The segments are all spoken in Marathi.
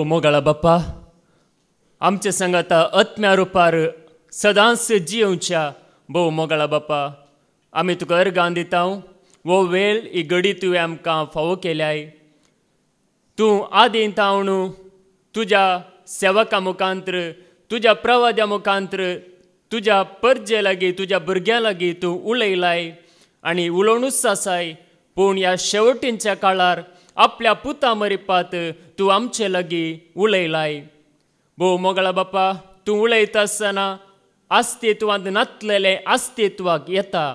भोव मोगाळा बाप्पा, आमचे सांगाता आत्म्या रुपार सदांच जियोवच्या भोव मोगाळा बाप्पा, आमी तुका अर्गां दिता। वो वेळ ही घडी तुवें आमकां फावो केल्याय। तूं आदीं तावन तुज्या सेवकां मुखांतर, तुज्या प्रवाद्या मुखांतर, तुज्या परजे लागीं, तुज्या भुरग्यां लागीं तूं उलयलाय आनी उलोवनूच आसाय। पूण ह्या शेवटींच्या काळार आपल्या पुता मरिपात तूं आमचे लागीं उलयलाय। भोव मोगाळा बाप्पा, तूं उलयता आसतना अस्तित्वांत नातलेले अस्तित्वाक येता,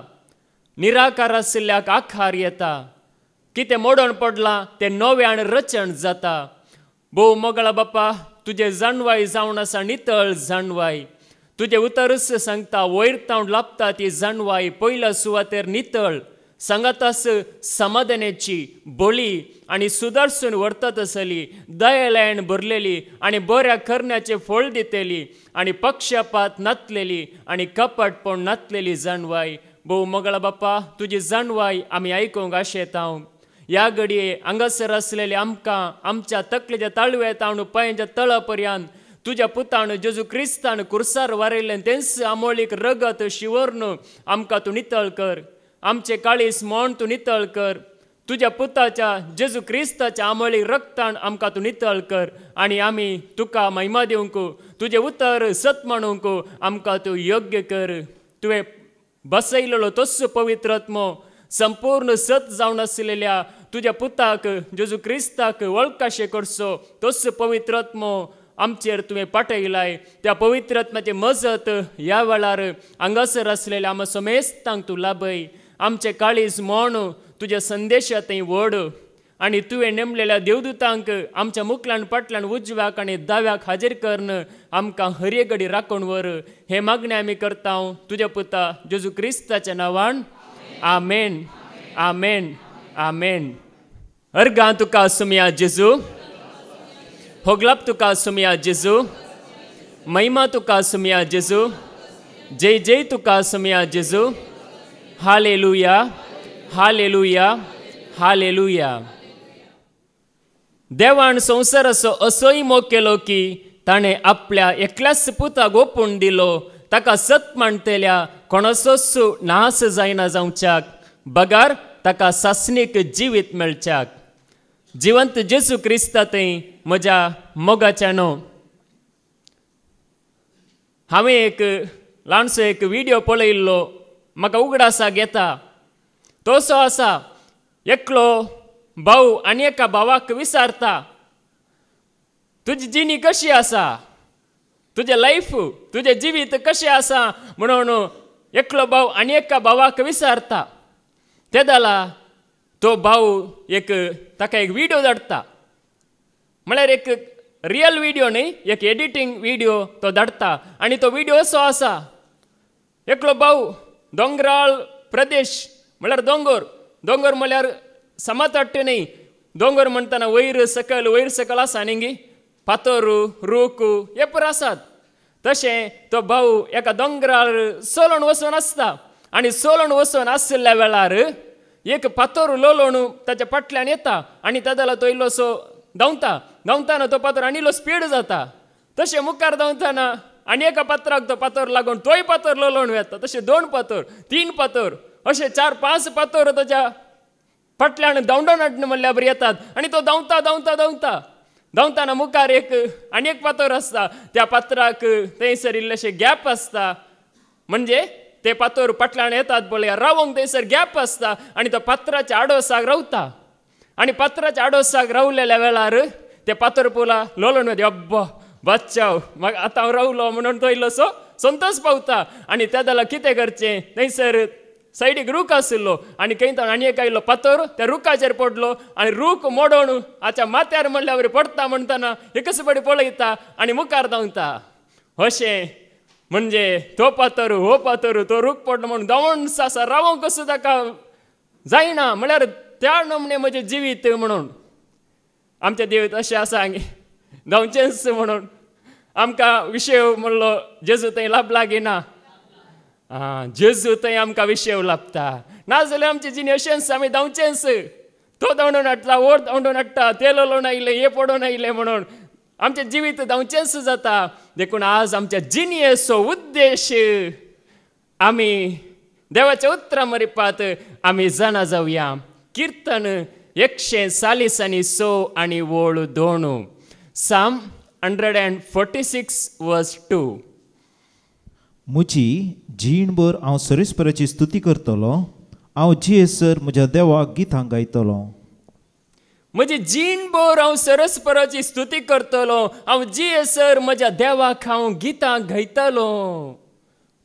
निराकार आशिल्ल्याक आकार येता, कितें मोडोन पडलां तें नव्यान रचण जाता। भोव मोगाळा बाप्पा, तुजें जाणवाय जावन आसा नितळ जाणवाय। तुजें उतरूच सांगता वयर तावन लाभता ती जाणवाय पयल्या सुवातेर नितळ, सांगातास समाधानाची बळी आनी सुदारसून व्हरतात आसली, दयेलायन भरलेली आनी बऱ्या करण्याचें फळ दितेली आनी पक्षपात नातलेली आनी कपटपण नातलेली जाणवाय। भोव मोगाळा बाप्पा, तुजी जाणवाय आमी आयकूंक आशेता। ह्या घडये हांगासर आसलेले आमकां आमच्या तकलेच्या ताळवे तावन पांयच्या तळा पर्यंत तुज्या पुतान जेजू क्रिस्तान कुर्सार वारयलें तेंच आमोळीक रगत शिवर्ण आमकां तूं नितळ कर। आमचे काळीस मोण तूं नितळ कर। तुज्या पुताच्या जेजू क्रिस्ताच्या आमळी रक्तान आमकां तूं नितळ कर आनी आमी तुका महिमा दिवंक, तुजें उतर सत म्हणूंक आमकां तूं योग्य कर। तुवें बसयलेलो तोच पवित्र आत्मो संपूर्ण सत जावन आसलेल्या तुज्या पुताक जेजू क्रिस्ताक वळखाशें करचो तोच पवित्र आत्मो आमचेर तुवें पाठयलाय। त्या पवित्र आत्म्याची मजत ह्या वेळार हांगासर आसलेल्या आम समेस्तांक तूं लाभय। आमचे काळीज मोण तुज्या संदेशांतय व्हड आनी तुवें नेमलेल्या देवदूतांक आमच्या मुखल्यान फाटल्यान उजव्याक आनी दाव्याक हाजीर करन आमकां हर घडी राखून व्हर। हे मागणें आमी करता तुज्या पुता जेजू क्रिस्ताच्या नांवान, आमेन, आमेन, आमेन। अर्गां तुका सुमया जेजू, होगलाप तुका सुमया जेजू, महिमा तुका सुमया जेजू, जय जय तुका सुमया जेजू। Hallelujah, hallelujah, hallelujah. देवान संवसाराचो असोय मोग केलो की ताणें आपल्या एकल्याच पुताक ओपून दिलो, ताका सत म्हणटल्या कोणाचोच नाश जायना जावच्याक, बगार ताका सासणीक जिवीत मेळच्याक। जिवंत जेजू क्रिस्तांतय म्हज्या मोगाच्या न्हू। हांवें एक ल्हानसो एक व्हिडिओ पळयल्लो, म्हाका उगडासाक येता। तो असो आसा, एकलो भाऊ आनी एका भावाक विचारता, तुजी जिणी कशी आसा, तुजें लायफ, तुजें जिवीत कशें आसा म्हणून एकलो भाव आनी एका भावाक विचारता। ते जाला तो भाऊ ताका एक व्हिडिओ धाडटा, म्हळ्यार एक रियल व्हिडिओ न्ही, एक एडिटींग व्हिडिओ तो धाडटा। आनी तो व्हिडिओ असो आसा, एकलो भाऊ दोंगराळ प्रदेश म्हळ्यार दोंगर म्हळ्यार समतट्ट न्ही, दोंगर म्हणटना वयर सकल आसा न्ही, फातर रूख हे पर आसात। तशें तो भाऊ एका दोंगरार चलोन वचून आसता आनी चलोन वचून आसल्या वेळार एक फातर लोळोवन ताच्या फाटल्यान येता आनी ताका तो इल्लोसो धांवताना तो फातर आनी इल्लो स्पीड जाता। तशें मुखार धांवताना आनी एका फातराक तो फातर लागून तोय फातर लोळोवन वता। तशें 2 फातर 3 फातर अशें 4-5 फातर ताच्या फाटल्यान धांवडोन हाडना म्हणल्यार बरें येतात आनी तो धांवताना मुखार आनी एक फातर आसता। त्या फातराक थंयसर इल्लेशें गॅप आसता, म्हणजे ते फातर फाटल्यान येतात पळय रावंक थंयसर गॅप आसता आनी तो फातराच्या आडोसाक रावता आनी फातराच्या आडोसाक रावलेल्या वेळार ते फातर पोला लोळोन वता, अब्बा बादचाव म्हाका आतां हांव रावलो म्हणून तो इल्लोसो संतोश पावता। आनी त्या जाल्यार कितें करचें, थंयसर सायडीक रूख आशिल्लो आनी खंय आनी एक आयिल्लो फातर त्या रुखाचेर पडलो आनी रूख मोडोन हाच्या माथ्यार म्हणल्या बरें पडटा म्हणटना हे कशें बरें पळयता आनी मुखार धांवता। अशें म्हणजे तो फातर हो फातर तो रूख पडलो म्हणून धांवून आसा रावंक कसो ताका जायना, म्हळ्यार त्या नमणे म्हजें जिवीत म्हणून आमच्या देवीत अशें आसा धांवचेंच म्हणून आमकां विशय म्हणलो जेजू थंय लाभला घेना, जेजू थंय आमकां विशय लाभता। नाजाल्यार आमची जिणी अशेंच आमी धांवचेंच, तो धांवडोन हाडटा, वो धांवडोन हाडटा, ते लोळोन आयले हे पडोन आयले म्हणून आमचे जिवीत जावचेंच जाता. देखून आज आमच्या जिणयेचो उद्देश आमी देवाच्या उतरां मरिपात आमी जाणा जावया. कीर्तन 146 आनी वोळ 2. Psalm 146 verse 2. म्हजी जीणभर हांव सरस्वराची स्तुती करतलो. हांव जियेसर म्हज्या देवाक गितां गायतलो. म्हजी जीणभर हांव सरस्वराची स्तुती करतलो. हांव जियेसर म्हज्या देवाक हांव गितां गायतलो.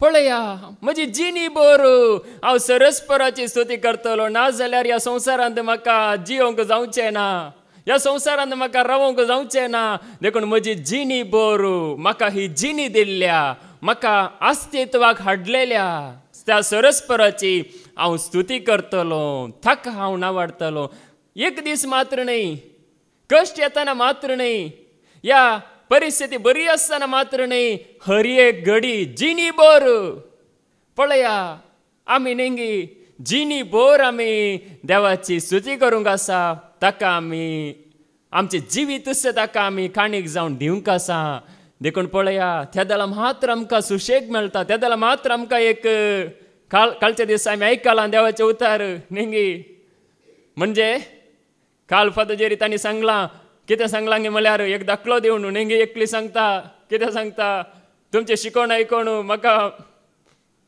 पळया, म्हजी जिणीभर हांव सरस्वराची स्तुती करतलो. ना जाल्यार ह्या संवसारांत म्हाका जियोंक जावचें ना. ह्या संवसारांत म्हाका रावोंक जावचें ना. देखून म्हजी जिणीभर म्हाका ही जिणी दिल्ल्या, म्हाका अस्तित्वाक हाडलेल्या त्या सरस्वराची हांव स्तुती करतलो. ताका हांव नावाडटलो. एक दीस मात्र न्ही, कश्ट येताना मात्र न्ही, या परिस्थिती बरी आसतना मात्र न्ही, हर एक घडी जिणीभर पळया आमी नेंगी जिणीभर आमी देवाची स्तुती करूंक आसा. ताका आमी आमचे जिवीत ताका आमी काणीक जावन दिवंक आसा. देखून पळया, त्या दला मात्र आमकां सुशेग मेळटा. त्या दला मात्र आमकां एक कालच्या दिसा आमी आयकलां देवाचे उतार नेंगी. म्हणजे काल फादर तांणी सांगलां, कितें सांगलां गे म्हळ्यार एक दाखलो दिवन नेंगी एकली सांगता. कितें सांगता, तुमचें शिकोण आयकोण म्हाका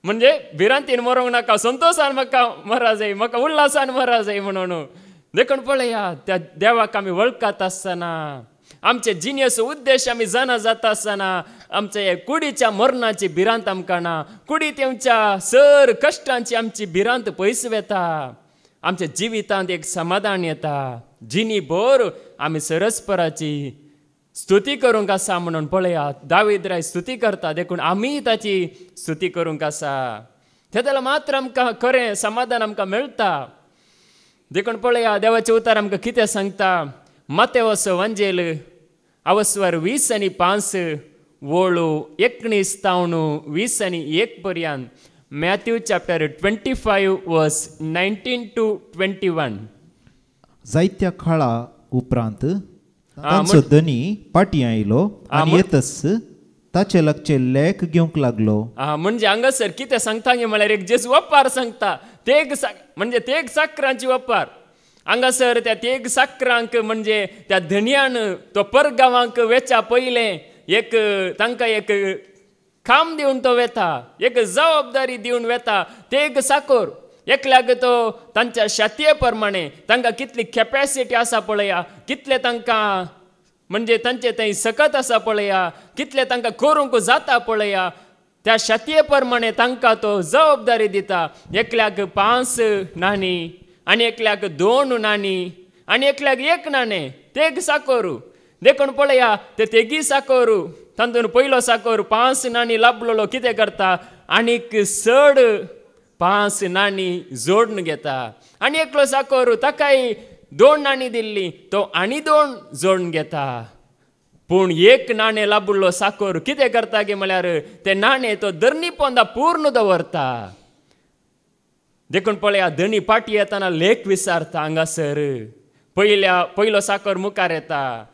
म्हणजे भिरांतीन मरोंक नाका, संतोशान म्हाका मरा जाय, म्हाका उल्हासान मरा जाय म्हणून. देखून पळया, त्या देवाक आमी वळखत आसतना, आमचे जिणेचो उद्देश आमी जाणा जाता आसतना, आमचे कुडीच्या मरणाची भिरांत आमकां ना. कुडी तेंच्या सर कश्टांची आमची भिरांत पयस वेता. आमच्या जिवितांत एक समाधान येता. जिणीभर आमी सरस्वराची स्तुती करूंक आसा म्हणून पळया, दावीद राय स्तुती करता. देखून आमी ताची स्तुती करूंक आसा. तेदला मात्र आमकां खरें समाधान आमकां मेळटा. देखून पळया, देवाचे उतार आमकां कितें सांगता. मातेवचो वांजेल अवस्वर 20 आनी 5 वोळू 19 तावन 20 आनी 1 पर्यंत. Matthew chapter 25 verse 19 to 21. जायत्या काळा उपरांत तांचो धनी पाटी आयलो आनी येतच ताचे लागचे लेख घेवंक लागलो. म्हणजे हांगासर कितें सांगता गे म्हळ्यार एक जेस वपार सांगता. तेग म्हणजे तेग साकरांची वपार. हांगासर त्या तेग साकरांक म्हणजे त्या धन्यान तो परगांवांक वेचा पयलें एक तांकां एक काम दिवन तो वेता, एक जबाबदारी दिवन वेता. तेग साकोर एकल्याक तो तांच्या शातये प्रमाणे तांकां कितली कॅपॅसिटी आसा पळया, कितले तांकां म्हणजे तांचे थंय सकत आसा पळया, कितले तांकां करूंक जाता पळया, त्या शातये प्रमाणे तांकां तो जबाबदारी दिता. एकल्याक 5 नाणी आनी एकल्याक 2 नाणी आनी एकल्याक 1 नाणें. तेग साकोर. देखून पळया, ते तेगी साकोर तातूंत पयलो साकोर 5 नाणी लाभलेलो कितें करता, आनीक चड 5 नाणी जोडून घेता. आनी एकलो साकोर ताकाय 2 नाणी दिल्ली, तो आनी 2 जोडून घेता. पूण 1 नाणें लाभलेलो साकोर कितें करता गे म्हळ्यार ते नाणें तो धरणी पोंदा पूर्ण दवरता. देखून पळया, धनी पाटी येताना लेख विचारता. हांगासर पयलो साकोर मुखार येता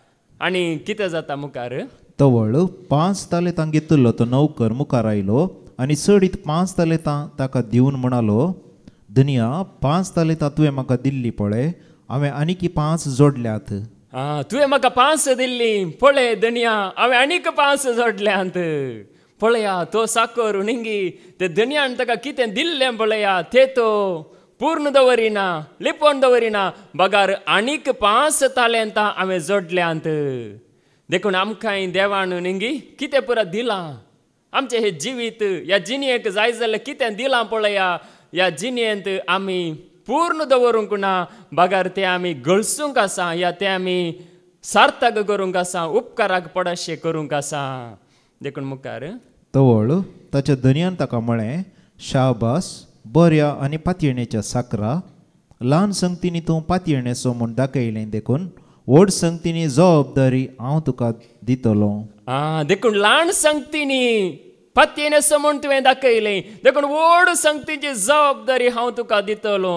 आनी कितें जाता मुखार. तवळ 5 ताले तां घेतलो तो नौकर मुखार आयलो आनी चडीत 5 ताले ताका दिवन म्हणालो, धनिया 5 ताले तुवें म्हाका दिल्ली पळय, हांवें आनीक 5 जोडल्यात. तुवें म्हाका 5 दिल्ली पळय धनिया, हांवें आनीक 5 जोडल्यात. पळया, तो साकोर निंगी ते धनियान ताका कितें दिल्लें पळया, तें तो पूर्ण दवरिना, लिपोवन दवरिना. बगार आनीक 5 तालेंतां हांवें जोडल्यांत. देखून आमकांय देवान निंगी कितें पुरा दिलां. आमचें हें जिवीत, ह्या जिणयेक जाय जाल्यार कितें दिलां पळया. ह्या जिणयेंत आमी पूर्ण दवरूंक ना, बगार तें आमी गळसूंक आसा, या तें आमी सार्थक करूंक आसा, उपकाराक पडशें करूंक आसा. देखून मुखार तवळ ताच्या धन्यान ताका म्हळें, शाबास बऱ्या आनी पातयणेच्या साकरा. ल्हान संगतींनी तूं पातयणेचो म्हूण दाखयलें, देखून व्हड संगतींनी जबाबदारी हांव तुका दितलो. देखून ल्हान संगतींनी पातयणेचो म्हूण तुवें दाखयलें, देखून व्हड संगतीची जबाबदारी हांव तुका दितलो.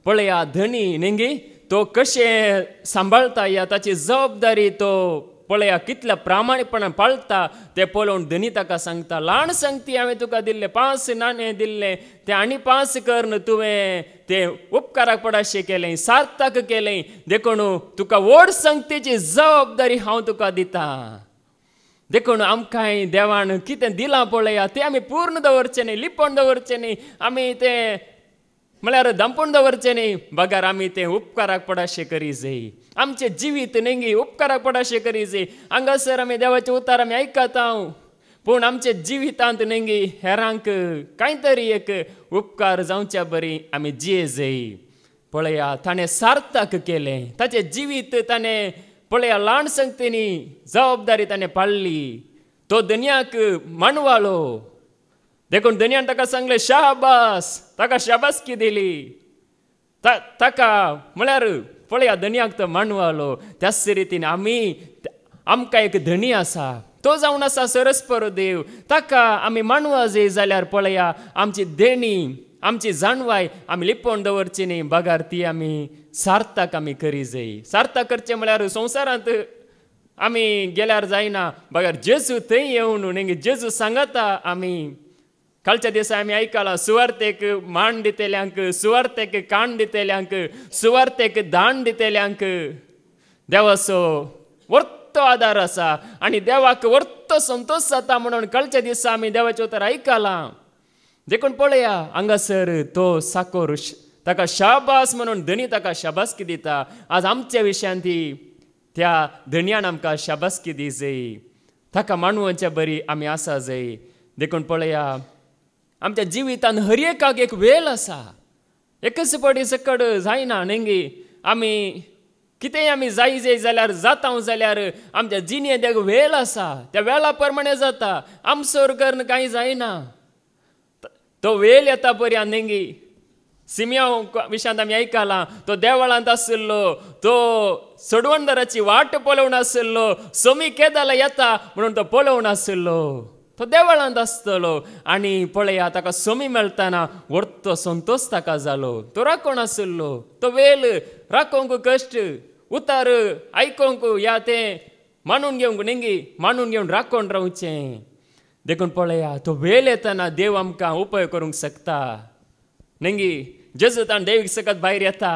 पळया, धनी नेंगी तो कशें सांबाळता, या ताची जबाबदारी तो पळया कितल्या प्रामाणीकपणान पाळता ते पळोवन धनी ताका सांगता, ल्हान संगती हांवें तुका दिल्ले 5 नाणे दिल्ले, ते आनी 5 कर न्हू, तुवें ते उपकाराक पडाशें केलें, सार्थक केलें, देखून तुका व्हड संगतीची जबाबदारी हांव तुका दिता. देखून आमकांय देवान कितें दिलां पळया तें आमी पूर्ण दवरचें न्ही, लिपोवन दवरचें न्ही, आमी तें म्हळ्यार दंपून दवरचें न्ही, बगार आमी तें उपकाराक पडाशें करी जाय. आमचें जिवीत नेंगी उपकाराक पडाशें करी जाय. हांगासर आमी देवाचें उतार आमी आयकता, पूण आमच्या जिवितांत नेंगी हेरांक कांय तरी एक उपकार जावच्या बरी आमी जिये जाय. पळया ताणें सार्थक केलें, ताचें जिवीत ताणें पळया ल्हान संगतीनी जबाबदारी ताणें पाळली. तो दुनियाक मानवालो, देखून दुनियान ताका सांगलें शाबास, ताका शाबासकी दिली. ताका म्हळ्यार पळया दुनियाक तो मानवालो. त्याच रितीन आमकां एक धनी आसा, तो जावन आसा सरस्पर देव. ताका आमी मानवा जाय जाल्यार पळया आमची देणी, आमची जाणवाय आमी लिपोवन दवरची न्ही, बगार ती आमी सार्थक आमी करी जाय. सार्थक करचें म्हळ्यार संवसारांत आमी गेल्यार जायना, बगार जेजू थंय येवन नेंगे जेजू सांगता. आमी कालच्या दिसा आमी आयकलां, सुवार्थेक मान दितेल्यांक, सुवार्थेक काण दितेल्यांक, सुवार्थेक दान दितेल्यांक देवाचो वर्तो आदार आसा आनी देवाक वर्तो संतोश जाता म्हणून कालच्या दिसा आमी देवाचें उतर आयकलां. देखून पळया हांगासर तो साकोर ताका शाबास म्हणून धनी ताका शाबासकी दिता. आज आमच्या विशयांत त्या धन्यान आमकां शाबासकी दी जाय, ताका मानवाच्या बरी आमी आसा जाय. देखून पळया आमच्या जिवितान हर एकाक एक वेळ आसा, एकच पडी सकड जायना नेंगी. आमी कितेंय आमी जाय जाल्यार जाता जाल्यार आमच्या जिणेंत एक वेळ आसा, त्या वेळा प्रमाणे जाता. आमसोर करून कांय जायना. तो वेळ येता पर्यंत नेंगी सिमियोन विशयांत आमी आयकलां, तो देवळांत आशिल्लो, तो सडवंदराची वाट पळोवन आशिल्लो, सोमी केदाला येता म्हणून तो पळोवन आशिल्लो. तो देवळांत आसतलो आनी पळया ताका सोमी मेळटाना वर्तो संतोश ताका जालो. तो राखोन आशिल्लो. तो वेळ राखोंक कश्ट, उतार आयकोंक या तें मानून घेवंक नेंगी मानून घेवन राखोन रावचें. देखून पळया तो वेळ येतना देव आमकां उपाय करूंक शकता. नेंगी जेजू ताण देवीक सकत भायर येता.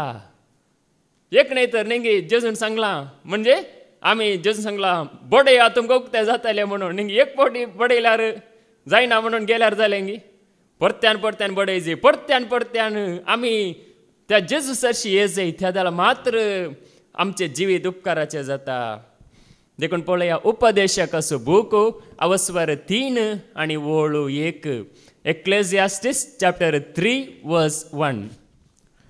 एक न्हय तर नेंगी जेजून सांगलां, म्हणजे आमी जेजू सांगलां बडया तुमकां उक्तें जातालें म्हणून. नेंगी एक फावटी बडयल्यार जायना म्हणून गेल्यार जालें न्ही, परत्यान परत्यान बडय जाय. परत्यान परत्यान आमी त्या जेजू सरशी ये जाय, त्या जाल्यार मात्र आमचें जिवीत उपकाराचें जाता. देखून पळया उपदेशकाचो बूक अवस्वर 3 आनी वळू 1. एक्लेसियास्टिस चॅप्टर 3 वर्स 1.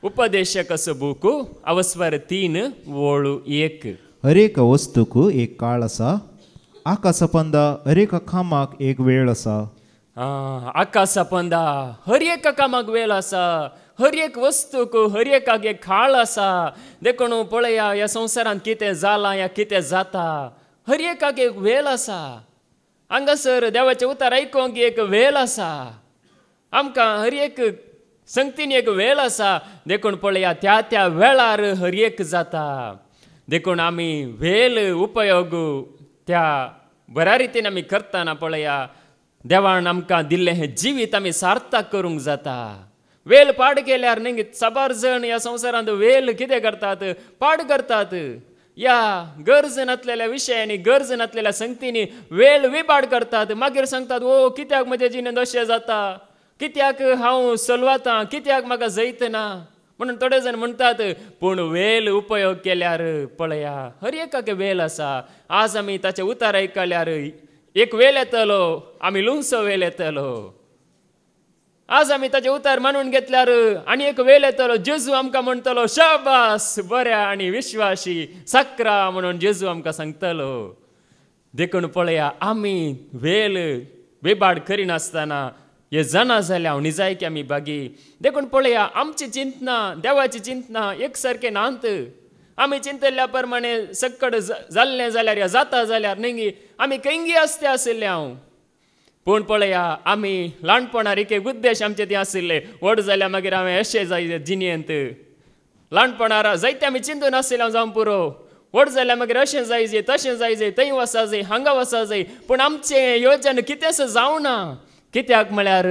उपदेशकाचो बूक अवस्वर 3 वळू 1. हर एक वस्तूक एक काळ आसा, आकाशपंदा हर एक कामाक एक वेळ आसा. आकाशपंदा हर एक कामाक वेळ आसा, हर एक वस्तूक हर एकाक एक काळ आसा. देखून पळया ह्या संवसारांत कितें जालां या कितें जाता, हर एकाक एक वेळ आसा. हांगासर देवाचें उतार आयकोंक एक वेळ आसा. आमकां हर एक संगतीन एक वेळ आसा. देखून पळया त्या त्या वेळार हर एक जाता. देखून आमी वेळ उपयोग त्या बऱ्या रितीन आमी करतना पळया देवान आमकां दिल्लें हें जिवीत आमी सार्थक करूंक जाता. वेळ पाड केल्यार न्ही साबार जण ह्या संवसारांत वेळ कितें करतात, पाड करतात. या गरज नासलेल्या विशयांनी, गरज नासलेल्या संगतींनी वेळ विपाड करतात. मागीर सांगतात ओ कित्याक म्हज्या जिणेंत अशें जाता, कित्याक हांव सलवातां, कित्याक म्हाका जैतना म्हणून थोडे जाण म्हणटात. पूण वेळ उपयोग केल्यार पळया हर एकाक वेळ आसा. आज आमी ताचे उतार आयकल्यार एक वेळ येतलो, आमी लुंगसो वेळ येतलो. आज आमी ताचे उतार मानून घेतल्यार आनी एक वेळ येतलो. जेजू आमकां म्हणटलो शाबास बऱ्या आनी विश्वासी साकरा म्हणून जेजू आमकां सांगतलो. देखून पळया आमी वेळ बेबाड करिनासतना हे जाणा जाल्यार हांव निजाय की आमी बागी. देखून पळया आमची चिंतना देवाची चिंतना एक सारकें नात. आमी चिंतल्या प्रमाणे सक्कड जाल्लें जाल्यार या जाता जाल्यार न्ही आमी कैंगी आसते आशिल्ले हांव. पूण पळया आमी ल्हानपणार एक उद्देश आमचे थंय आशिल्ले, व्हड जाल्यार मागीर हांवें अशें जाय जिणेंत. ल्हानपणार जायते आमी चिंतून आशिल्ले हांव जावं पुरो, व्हड जाल्यार मागीर अशें जाय तशें जाय थंय वसा जाय हांगा वसा जाय पूण आमचें येवजण कितेंच जावना कित्याक म्हळ्यार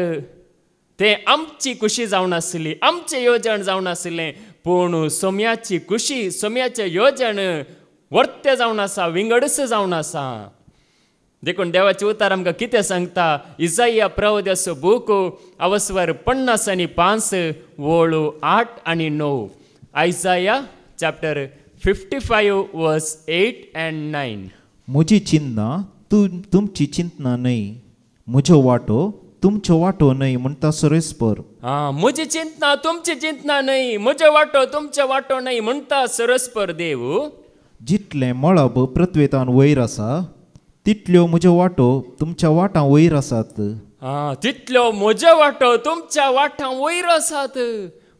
तें आमची खुशी जावन आसली आमचें येवजण जावन आसलें पूण सोम्याची खुशी सोम्याचें येवजण वर्तें जावन आसा विंगडच जावन आसा देखून देवाचें उतर आमकां कितें सांगता इसाया प्रवदस बूक अवस्वर 50:5 वळू 8 आनी 9 आयसाया चॅप्टर 55 वर्स 8 and 9 म्हजी चिंतना तुमची चिंतना न्हय म्हजो वाटो तुमचो वाटो न्हय म्हणटा सरस्पर म्हजी चिंतना तुमची चिंतना न्हय म्हजो वाटो तुमचो वाटो न्हय म्हणटा सरस्पर देव जितलें मळब पृथ्वेंतान वयर आसा तितल्यो म्हजो वाटो तुमच्या वाटां वयर आसात तितल्यो म्हजो वाटो तुमच्या वाटां वयर आसात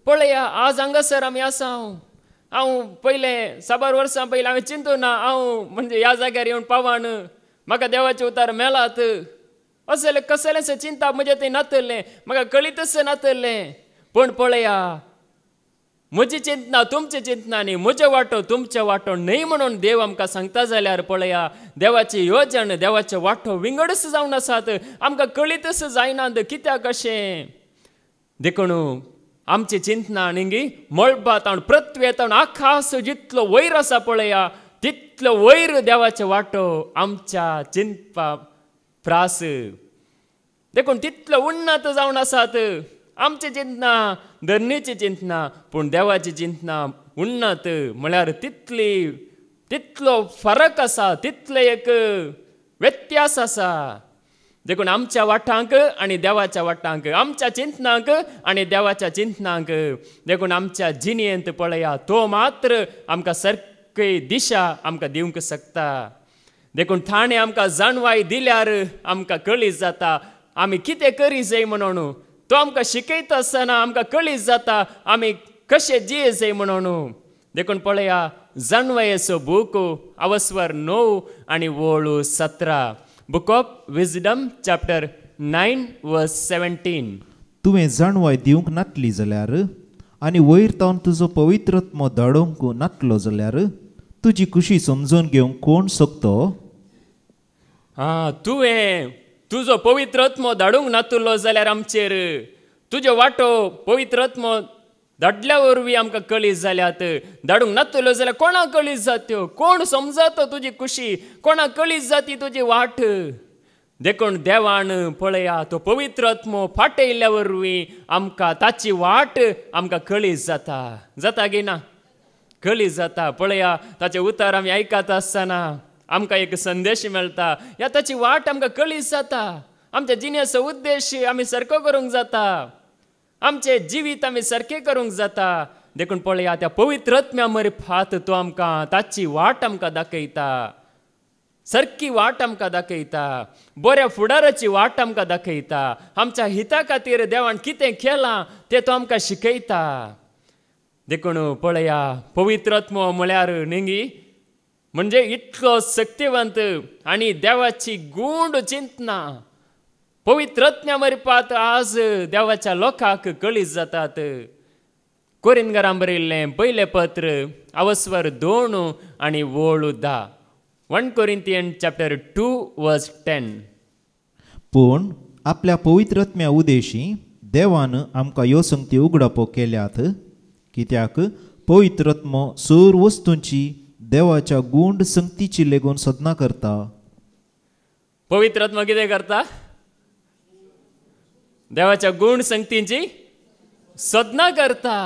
पळया आज हांगासर आमी आसा हांव पयलें 7 वर्सां पयलीं हांवें चिंतूं ना हांव म्हणजे ह्या जाग्यार येवन पावान म्हाका देवाचे उतार मेलात असलें कसलेंच चिंता म्हजें थंय नातलें म्हाका कळीतच नातलें पूण पळया म्हजी चिंतना तुमची चिंतना न्ही म्हजो वाटो तुमचो वाटो न्हय म्हणून देव आमकां सांगता जाल्यार पळया देवाची येवजण देवाचो वाटो विंगडच जावन आसात आमकां कळीतच जायनात कित्याक अशें देखून आमची चिंतना न्ही मळबांत पृथ्वेंत आकाश जितलो वयर आसा पळया तितलो वयर देवाचो वाटो आमच्या चिंतपा प्रास देखून तितलो उन्नत जावन आसात आमची चिंतना धरणीची चिंतना पूण देवाची चिंतना उन्नत म्हळ्यार तितलो फरक आसा तितले एक व्यत्यास आसा देखून आमच्या वाटांक आनी देवाच्या वाटांक आमच्या चिंतनाक आनी देवाच्या चिंतनाक देखून आमच्या जिणेंत पळया तो मात्र आमकां सारकी दिशा आमकां दिवंक शकता देखून ताणें आमकां जाणवाय दिल्यार आमकां कळीत जाता आमी कितें करी जाय म्हणून तो आमकां शिकयता आसतना आमकां कळीत जाता आमी कशें जिये जाय म्हणून देखून पळया जाणवायेचो बूक अवस्वर 9 आनी वळू 17 बुक ऑफ विजडम चॅप्टर 9 वर्स 17 तुवें जाणवाय दिवंक नातली जाल्यार आनी वयर तावन तुजो पवित्रत्म धाडोवंक नातलो जाल्यार तुजी खुशी समजून घेवंक कोण शकतो तुवें तुजो पवित्रत्म धाडूंक नातलो जाल्यार आमचेर तुजो वाटो पवित्रत्म धाडल्या वरवीं आमकां कळीत जाल्यात धाडूंक नातलो जाल्यार कोणाक कळीत जात्यो कोण समजता तुजी खुशी कोणाक कळीत जाती तुजी वाट देखून देवान पळया तो पवित्रत्म फाटयल्या वरवीं आमकां ताची वाट आमकां कळीत जाता गे ना कळीत जाता पळया ताचें उतर आमी आयकत आसतना आमकां एक संदेश मेळटा ह्या ताची वाट आमकां कळीत जाता आमच्या जिणेचो उद्देश आमी सारको करूंक जाता आमचे जिवीत आमी सारकें करूंक जाता देखून पळया त्या पवित्रत्म्या मर्फात तो आमकां ताची वाट आमकां दाखयता सारकी वाट आमकां दाखयता बऱ्या फुडाराची वाट आमकां दाखयता आमच्या हिता खातीर देवान कितें केलां तें तो आमकां शिकयता देखून पळया पवित्रत्म म्हळ्यार न्ही म्हणजे इतलो शक्तिवंत आनी देवाची गूढ चिंतना पवित्रत्म्या मर्फात आज देवाच्या लोकांक कळीत जातात कोरिंथांक बरयल्लें पयलें पत्र अवस्वर 2 आनी वळू 10 1 Corinthians chapter 2 verse 10 पूण आपल्या पवित्रत्म्या उदेशी देवान आमकां ह्यो संगती उगडापो केल्यात कित्याक पवित्रत्म सर वस्तूंची देवाच्या गूंड संगतीची लेगून सदना करता पवित्रत्म कितें करता देवाच्या गूण संगतींची सदना करता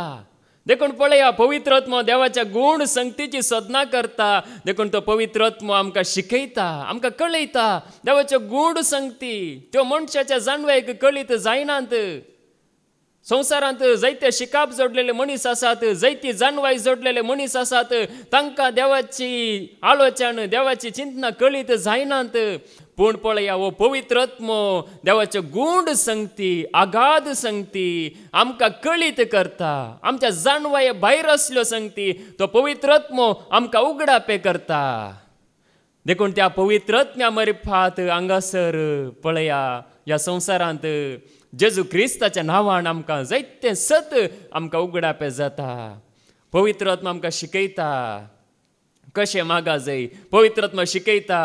देखून पळया पवित्रत्म देवाच्या गूण संगतीची सदना करता देखून तो पवित्रत्म आमकां शिकयता आमकां कळयता देवाच्यो गूण संगती त्यो मनशाच्या जाणवेक कळीत जायनात संवसारांत जायते शिकाप जोडलेले मनीस आसात जायती जाणवाय जोडलेले मनीस आसात तांकां देवाची आलोचन देवाची चिंतना कळीत जायनात पूण पळया हो पवित्रत्म देवाच्यो गूढ संगती आगाध संगती आमकां कळीत करता आमच्या जाणवाये भायर आसल्यो संगती तो पवित्रत्म आमकां उगडापे करता देखून त्या पवित्रत्म्या मर्फात हांगासर पळया ह्या संवसारांत जेजू क्रिस्ताच्या नांवान आमकां जायते सत आमकां उगडापे जाता पवित्रत्म आमकां शिकयता कशें मागा जाय पवित्र आत्मा शिकयता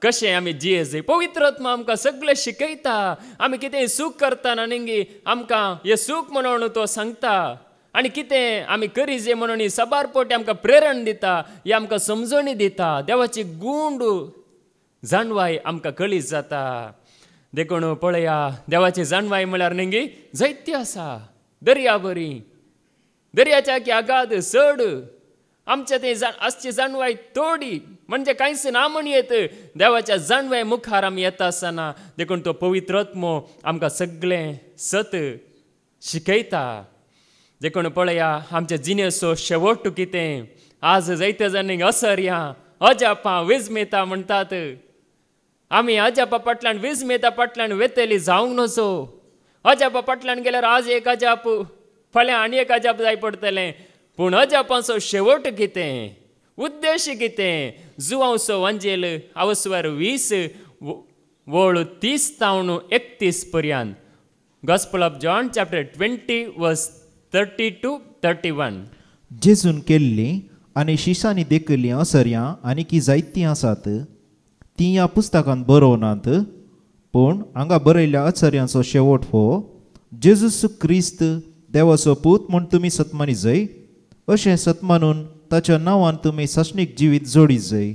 कशें आमी जिये जाय पवित्र आत्मा आमकां सगळें शिकयता आमी कितें सूख करतना न्ही आमकां हें सूख म्हणून तो सांगता आनी कितें आमी करी जे म्हणून सबारपोटी आमकां प्रेरण दिता हे आमकां समजणी दिता देवाची गूंड जाणवाय आमकां कळीत जाता देखून पळया देवाची जाणवाय म्हळ्यार न्ही जायती आसा दर्या बरी दर्याच्या की आगाद चड आमच्या ते आसची जाणवाय थोडी म्हणजे कांयच ना म्हण येत देवाच्या जाणवाय मुखार आमी येता आसतना देखून तो पवित्र आत्मो आमकां सगळें सत शिकयता देखून पळया आमच्या जिणेचो शेवट कितें आज जायते जाणांक असर्या अजापां विजमेता म्हणटात आमी अजापा फाटल्यान विजमेता फाटल्यान वेतेली जावंक नजो अजापा फाटल्यान गेल्यार आज एक अजाप फाल्यां आनी एक अजाप जाय पडटलें पूण अजापाचो शेवट कितें उद्देश कितें जुवांवचो वांजेल अवस्वर 20 वळ 30 तावन 31 पर्यंत गॉस्पल ऑफ जॉन चॅप्टर 20 वर्स 30 to 31 जेजून केल्ली आनी शिशांनी देखली असर्यां आनी की जायतीं आसात ती ह्या पुस्तकांत बरोवनात पूण हांगा बरयल्ल्या असर्यांचो शेवट हो जेजूस क्रिस्त देवाचो पूत म्हूण तुमी सतमानी जाय अशें सतमानून ताच्या नांवान तुमी सशणीक जिवीत जोडीत जाय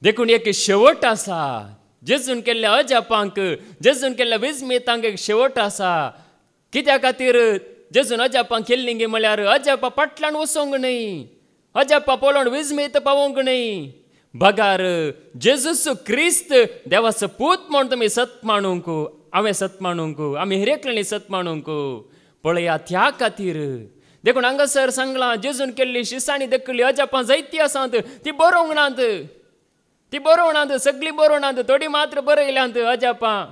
देखून एक शेवट आसा जेजून केल्ल्या अजापांक जेजून केल्ल्या विजमेतांक एक शेवट आसा कित्या खातीर जेजून अजापांक केल्ली गे म्हळ्यार अजापा फाटल्यान वचोंक न्ही अजापा पळोवन विजमेत पावोंक न्ही बगार जेजूस क्रिस्त देवाचो पूत म्हूण तुमी सत मानूंक हांवें सत मानूंक आमी हिरेकल्यांनी सत मानूंक पळया त्या खातीर देखून हांगासर सांगलां जेजून केल्ली शिसांनी देखली अजापां जायतीं आसात ती बरोवंक नात सगळीं बरोवनात थोडी मात्र बरयल्यांत अजापां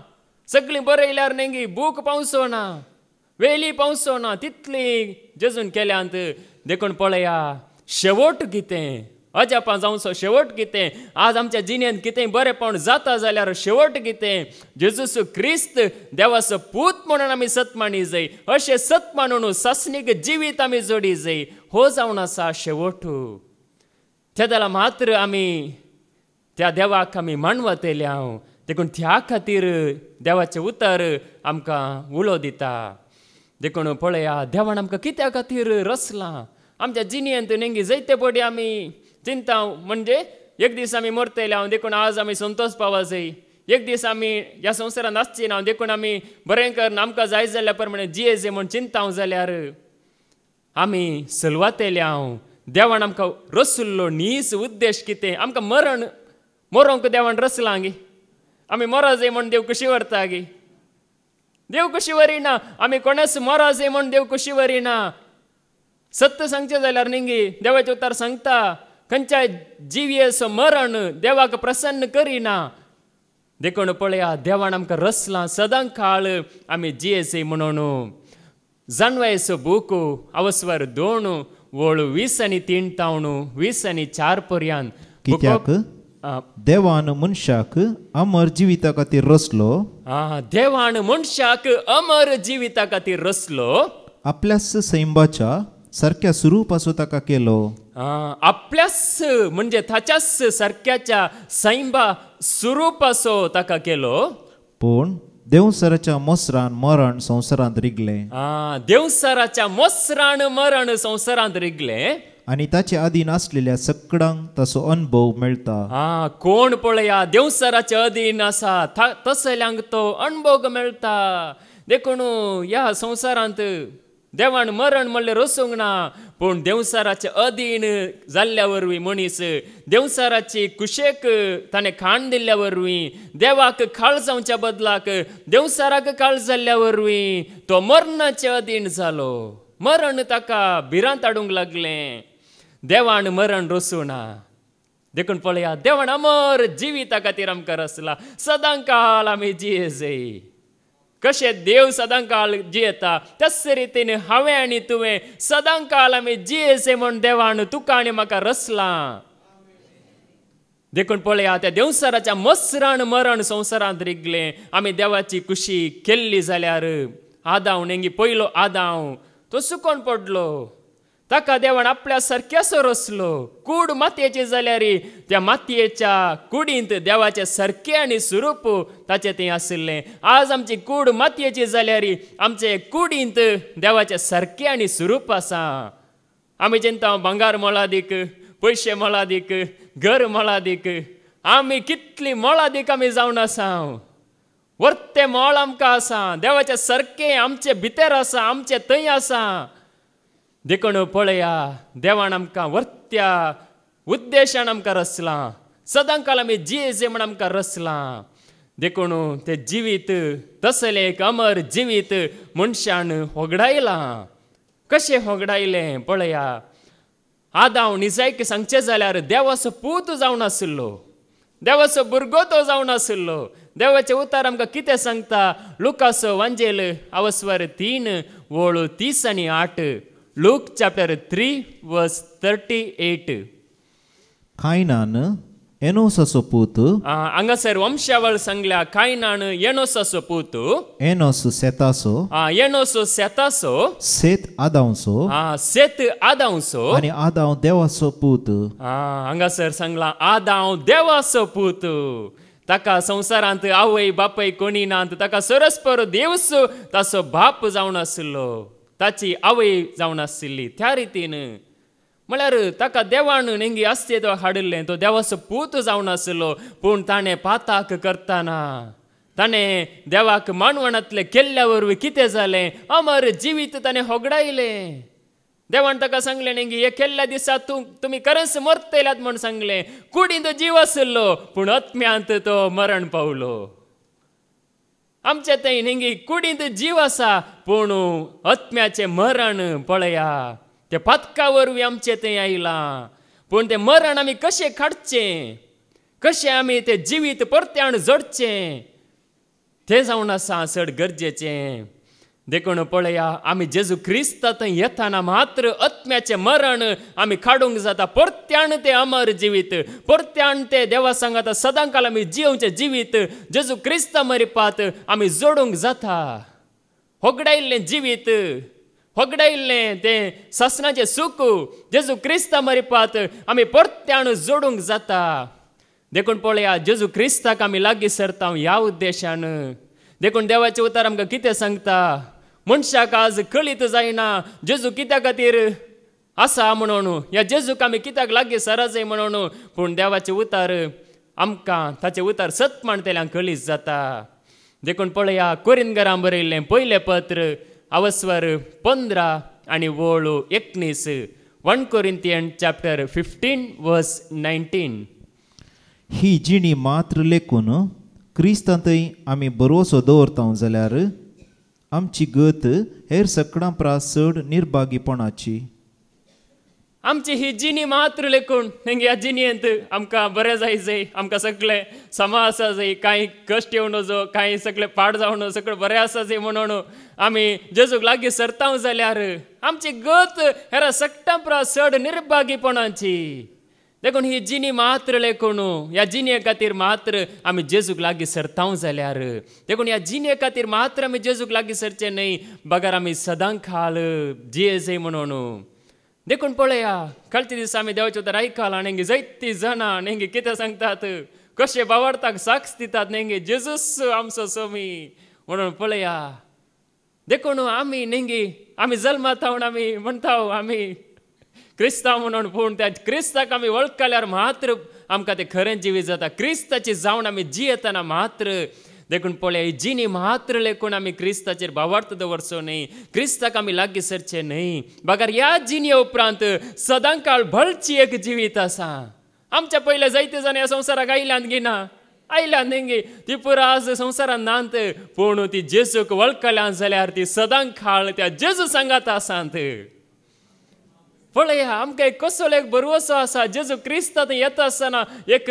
सगळीं बरयल्यार न्ही बूक पावसो ना वेली पावसो ना तितली जेजून केल्यांत देखून पळया शेवट कितें अजापां जावचो शेवट कितें आज आमच्या जिणेंत कितें बरेंपण जाता जाल्यार शेवट कितें जेजूस क्रिस्त देवाचो पूत म्हणून आमी सत मानी जाय अशें सत मानून ससनीक जिवीत आमी जोडी जाय हो जावन आसा शेवट त्या जाल्यार मात्र आमी त्या देवाक आमी मानवत येयल्या देखून त्या खातीर देवाचें उतर आमकां उलो दिता देखून पळया देवान आमकां कित्या खातीर रचलां आमच्या जिणेंत न्ही जायते पडी आमी चिंता म्हणजे एक दीस आमी मरतले देखून आज आमी संतोश पावो जाय एक दीस आमी ह्या संवसारांत आसची ना देखून आमी बरें कर आमकां जाय जाल्या प्रमाणे जिये जे म्हूण चिंता जाल्यार आमी सुरवात येयल्या देवान आमकां रचल्लो नीस उद्देश कितें आमकां मरोंक देवान रचलां गे आमी मरो जाय म्हूण देव कशी व्हरता गे देव कशी वरिना आमी कोणाच मरो जाय म्हूण देव कशी वरिना सत्य सांगचें जाल्यार न्ही देवाचें उतर सांगता खंयच्याय जिवीयेचो मरण देवाक प्रसन्न करिना देखून पळया देवान आमकां रचलां सदां काळ आमी जियेचे म्हणून जाणवायेचो बूक अवस्वर 2 वळ 20 आनी 3 तावन 20 आनी 4 पर्यंत कित्याक देवान मनशाक अमर जिविता खातीर रचलो देवान मनशाक अमर जिविता खातीर रचलो आपल्याच सैंबाच्या सारक्या स्वरुपाचो ताका केलो आपल्याच म्हणजे ताच्याच सारक्याच्या सैंबा स्वरुपाचो ताका केलो पूण देवसराच्या मोसरान मरण संवसारांत रिगले देवसराच्या मोसरान मरण संवसारांत रिगले आनी ताचे अधीन आसलेल्या सगळ्यांक ताचो अनुभव मेळटा कोण पळया देवसराच्या अधीन आसा तसल्यांक तो अनुभव मेळटा देखून ह्या संवसारांत देवान मरण म्हणलें रचूंक ना पूण देवसाराच्या अधीन जाल्ल्या वरवीं मनीस देवसाराची कुशेक ताणें खाण दिल्ल्या वरवीं देवाक खाळ जावच्या बदलाक देवसाराक खाळ जाल्ल्या वरवीं तो मरणाच्या अधीन जालो मरण ताका भिरांत हाडूंक लागलें देवान मरण रचूना देखून पळया देवान अमर जिविता खातीर आमकां रचला सदां काळ आमी जिये जाय कशें देव सदां काळ जियेता त्याच रितीन हांवें आनी तुवें सदां काळ आमी जियेचे म्हूण देवान तुका आनी म्हाका रचलां देखून पळया त्या देवसराच्या मसरान मरण संवसारांत रिगलें आमी देवाची खुशी केल्ली जाल्यार आदाव नेंगी पयलो आदाव तो सुकोन पडलो ताका देवान आपल्या सारक्यासो रचलो. कूड मातयेची जाल्यार त्या मातयेच्या कुडींत देवाचे सारके आनी स्वरूप ताचे ते आशिल्लें. आज आमची कूड मातयेची जाल्यार आमचे कुडींत देवाचे सारके आनी स्वरूप आसा. आमी चिंता भांगार मोलादीक, पयशे मोलादीक, घर मोलादीक, आमी कितली मोलादीक आमी जावन आसा. वर्ते मोळ आमकां आसा. देवाचे सारके आमचे भितर आसा, आमचे थंय आसा. देखून पळया, देवान आमकां वर्त्या उद्देशान आमकां रचलां. सदांकाल आमी जियेजे म्हण आमकां रचलां. देखून तें जिवीत तसलें एक अमर जिवीत मनशान होगडायलां. कशें होगडायलें पळया. आदाव निजायक सांगचें जाल्यार देवाचो पूत जावन आशिल्लो. देवाचो भुरगो तो जावन आशिल्लो. देवाचे उतार आमकां कितें सांगता. लुकाचो वांजेल अवस्वर 3 वळू 30 आनी 8. Luke chapter 3 verse 38. कायनान एनोसाचो पूत, हांगासर वंशावळ सांगल्या. कायनान एनोसाचो पूत, एनोस सेताचो, एनोस सेताचो, सेत आदावचो, सेत आदावचो, आनी आदाव देवाचो पूत. हांगासर सांगला आदाव देवाचो पूत. ताका संवसारांत आवय बापय कोणी नात. ताका सरस्पर देवच ताचो बाप जावन आशिल्लो. ताची आवय जावन आशिल्ली. त्या रितीन म्हळ्यार ताका देवान नेंगी अस्तित्व हाडिल्लें. तो देवाचो पूत जावन आशिल्लो. पूण ताणें पाताक करतना ताणें देवाक मानवणांतले केल्ल्या वरवीं कितें जालें. अमर जिवीत ताणें होगडायलें. देवान ताका सांगलें नेंगी हे केल्ल्या दिसा तुमी खरेंच मरतल्यात म्हूण सांगलें. कुडींत जीव आशिल्लो पूण आत्म्यांत तो मरण पावलो. आमचे थंय नेंगी कुडींत जीव आसा पूण आत्म्याचें मरण पळया. ते पातका वरवीं आमचे थंय आयलां. पूण तें मरण आमी कशें काडचें, कशें आमी तें जिवीत परत्यान जोडचें तें जावन आसा चड गरजेचें. देखून पळया, आमी जेजू क्रिस्ता थंय येताना मात्र आत्म्याचें मरण आमी काडूंक जाता. परत्यान तें अमर जिवीत, परत्यान तें देवा सांगाता सदांकाल आमी जियोवचें जिवीत जेजू क्रिस्ता मरिपात आमी जोडूंक जाता. होगडायिल्लें जिवीत, होगडायिल्लें तें सासणाचें सूख जेजू क्रिस्ता मरिपात आमी परत्यान जोडूंक जाता. देखून पळया, जेजू क्रिस्ताक आमी लागीं सरता ह्या उद्देशान. देखून देवाचें उतार आमकां कितें सांगता. मनशाक आज कळीत जायना जेजू कित्या खातीर आसा म्हणून, ह्या जेजूक आमी कित्याक लागीं सराजय म्हणून. पूण देवाचें उतार आमकां ताचें उतार सत्माणतेल्यांक कळीत जाता. देखून पळया, कोरिंथकारांक बरयल्लें पयलें पत्र अवस्वर 15 आनी वळू 19. 1 Corinthians chapter 15 verse 19. ही जिणी मात्र लेकून क्रिस्तांतय आमी बरोसो दवरता जाल्यार आमची गत हेर सगळ्यां परस चड निर्भागीपणाची. आमची ही जिणी मात्र लेकून ह्या जिणयेंत आमकां बरें जायचें, आमकां सगळें समा आसा जाय, कांय कश्ट येवं नजो, कांय सगळें पाड जावं, सगळें बरें आसा जाय म्हणून आमी जेजूक लागीं सरता जाल्यार आमची गत हेर सगळ्यां परस चड निर्भागीपणाची. देखून ही जिणी मात्र लेकून ह्या जिणे खातीर मात्र आमी जेजूक लागीं सरता जाल्यार, देखून ह्या जिणे खातीर मात्र आमी जेजूक लागीं सरचें न्हय, बगार आमी सदांकाल जियेजे म्हणून. देखून पळया, कालच्या दिसा आमी देवाचें उतर आयकलां. नेंगी जायतीं जाणां नेंगी कितें सांगतात, कशें बावार्थाक साक्ष दितात नेंगी जेजूस आमचो स्वामी म्हणून. पळया, देखून आमी नेंगी आमी जल्मात थावन आमी म्हणटा आमी क्रिस्तांव म्हणून, पूण त्या क्रिस्ताक आमी वळखल्यार मात्र आमकां तें खरें जिवीत जाता. क्रिस्ताची जावन आमी जियेतना मात्र. देखून पळया, ही जिणी मात्र लेकून आमी क्रिस्ताचेर भावार्थ दवरचो न्हय, क्रिस्ताक आमी लागीं सरचें न्हय. बगार ह्या जिणे उपरांत सदांकाळ भलची एक जिवीत आसा. आमच्या पयले जायते जाण ह्या संवसाराक आयल्यात गिना, आयल्यात नेंगी ती पुरो आज संवसारान नांत, पूण ती जेजूक वळखल्यात जाल्यार ती सदांकाळ त्या जेजू सांगात आसात. पळया, आमकां एक कसलो एक बरवसो आसा. जेजू क्रिस्तांत येता आसतना एक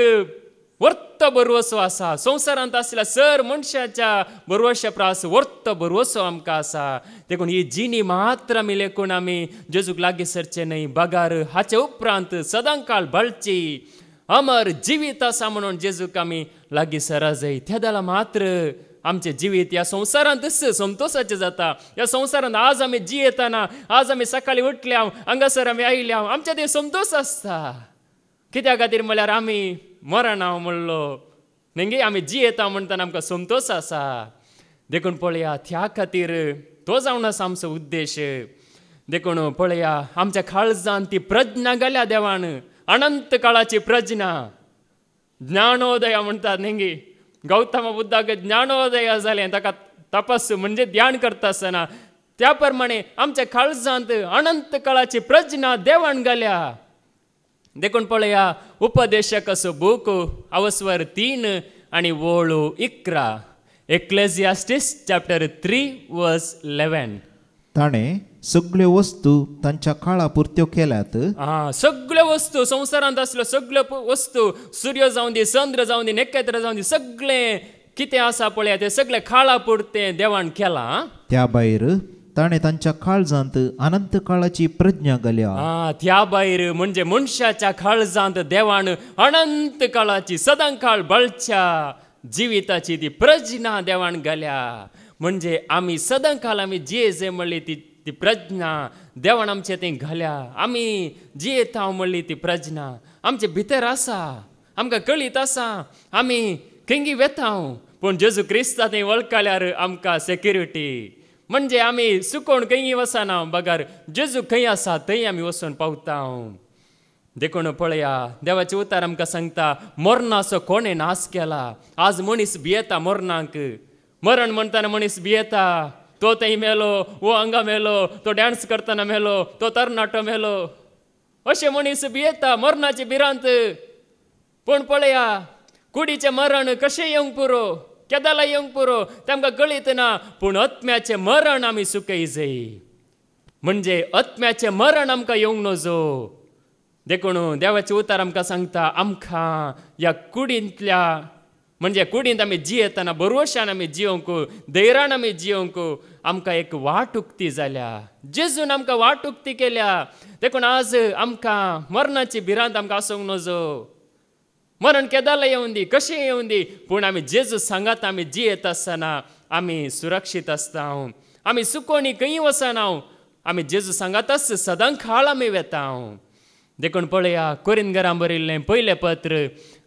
वर्त बरवसो आसा. संवसारांत आसल्या सर मनशाच्या बरवशा प्रास वर्त बरवसो आमकां आसा. देखून ही जिणी मात्र आमी लेकून आमी जेजूक लागीं सरचें न्हय, बगार हाचे उपरांत सदांकाळ भलची अमर जिवीत आसा म्हणून जेजूक आमी लागीं सरा जाय. त्या दाला मात्र आमचे जिवीत या संवसारांत संतोषाचे जाता. या संवसारांत आज आमी जियेताना, आज आमी सकाळी उठल्या, हांगासर आमी आयल्या, आमच्या ते संतोष आसता. कित्या खातीर म्हळ्यार आमी मरना म्हणलो न्ही, आमी जियेता म्हणटाना आमकां संतोष आसा. देखून पळया, त्या खातीर तो जावन आसा आमचो उद्देश. देखून पळया, आमच्या काळजांत ती प्रज्ञा घाल्या देवान, अनंत काळाची प्रज्ञा. ज्ञानोदय म्हणटात न्ही, गौतम बुद्धाक ज्ञानोदय जालें, ताका तपस म्हणजे ध्यान करता आसतना त्या प्रमाणे आमच्या काळजांत अनंत काळाची प्रज्ञा देवान घाल्या. देखून पळया, उपदेशक असो बूक अवस्वर 3 आणि वळू 11, Ecclesiastes chapter 3 verse 11. ताणें सगळ्यो वस्तू तांच्या काळा पुरत्यो केल्यात. सगळ्यो वस्तू संवसारांत आसल्यो सगळ्यो वस्तू, सूर्य जावन दी, चंद्र जावन दी, नखेत्र जावन दी, सगळें कितें आसा पळया तें सगळें काळा पुरतें देवान केलां. त्या भायर ताणें तांच्या काळजांत अनंत काळाची प्रज्ञा घाल्या. त्या भायर म्हणजे मनशाच्या काळजांत देवान अनंत काळाची, सदांकाळ बळच्या जिविताची ती प्रज्ञा देवान घाल्या. म्हणजे आमी सदांकाळ आमी जिये म्हणली ती प्रज्ञा देवान आमचे थंय घाल्या. आमी जियेता म्हणली ती प्रज्ञा आमचे भितर आसा, आमकां कळीत आसा. आमी खंयी वेता पूण जेजू क्रिस्ता थंय वळखल्यार आमकां सेक्युरिटी. म्हणजे आमी सुकोवन खंयी वचना, बगार जेजू खंय आसा थंय आमी वचून पावता. देखून पळया, देवाचे उतार आमकां सांगता, मरणाचो कोणें नाश केला. आज मनीस भियेता मरणाक. मरण म्हणटाना मनीस भियेता, तो थंय मेलो, वो हांगा मेलो, तो डान्स करतना मेलो, तो तरणाटो मेलो, अशें मनीस भियेता मरणाचे भिरांत. पूण पळया, कुडीचें मरण कशें येवंक पुरो, केदाला येवंक पुरो तांकां कळीत ना. पूण आत्म्याचें मरण आमी सुकय जाय. म्हणजे आत्म्याचें मरण आमकां येवंक नजो. देखून देवाचे उतार आमकां सांगता, आमकां ह्या कुडींतल्या म्हणजे कुडींत आमी जियेतना बरोवशान आमी जियोंक, धैर्यान आमी जियोंक आमकां एक वाट उक्ती जाल्या. जेजून आमकां वाट उक्ती केल्या. देखून आज आमकां मरणाची भिरांत आमकां आसूंक नजो. मरण केदाला येवन दी, कशें येवन दी, पूण आमी जेजू सांगात आमी जियेत आसतना आमी सुरक्षीत आसता. आमी सुकोवणी खंयी वचना, आमी जेजू सांगातच सदांकाळ आमी वेता. देखून पळया, कोरिंथीकांक बरयल्लें पयलें पत्र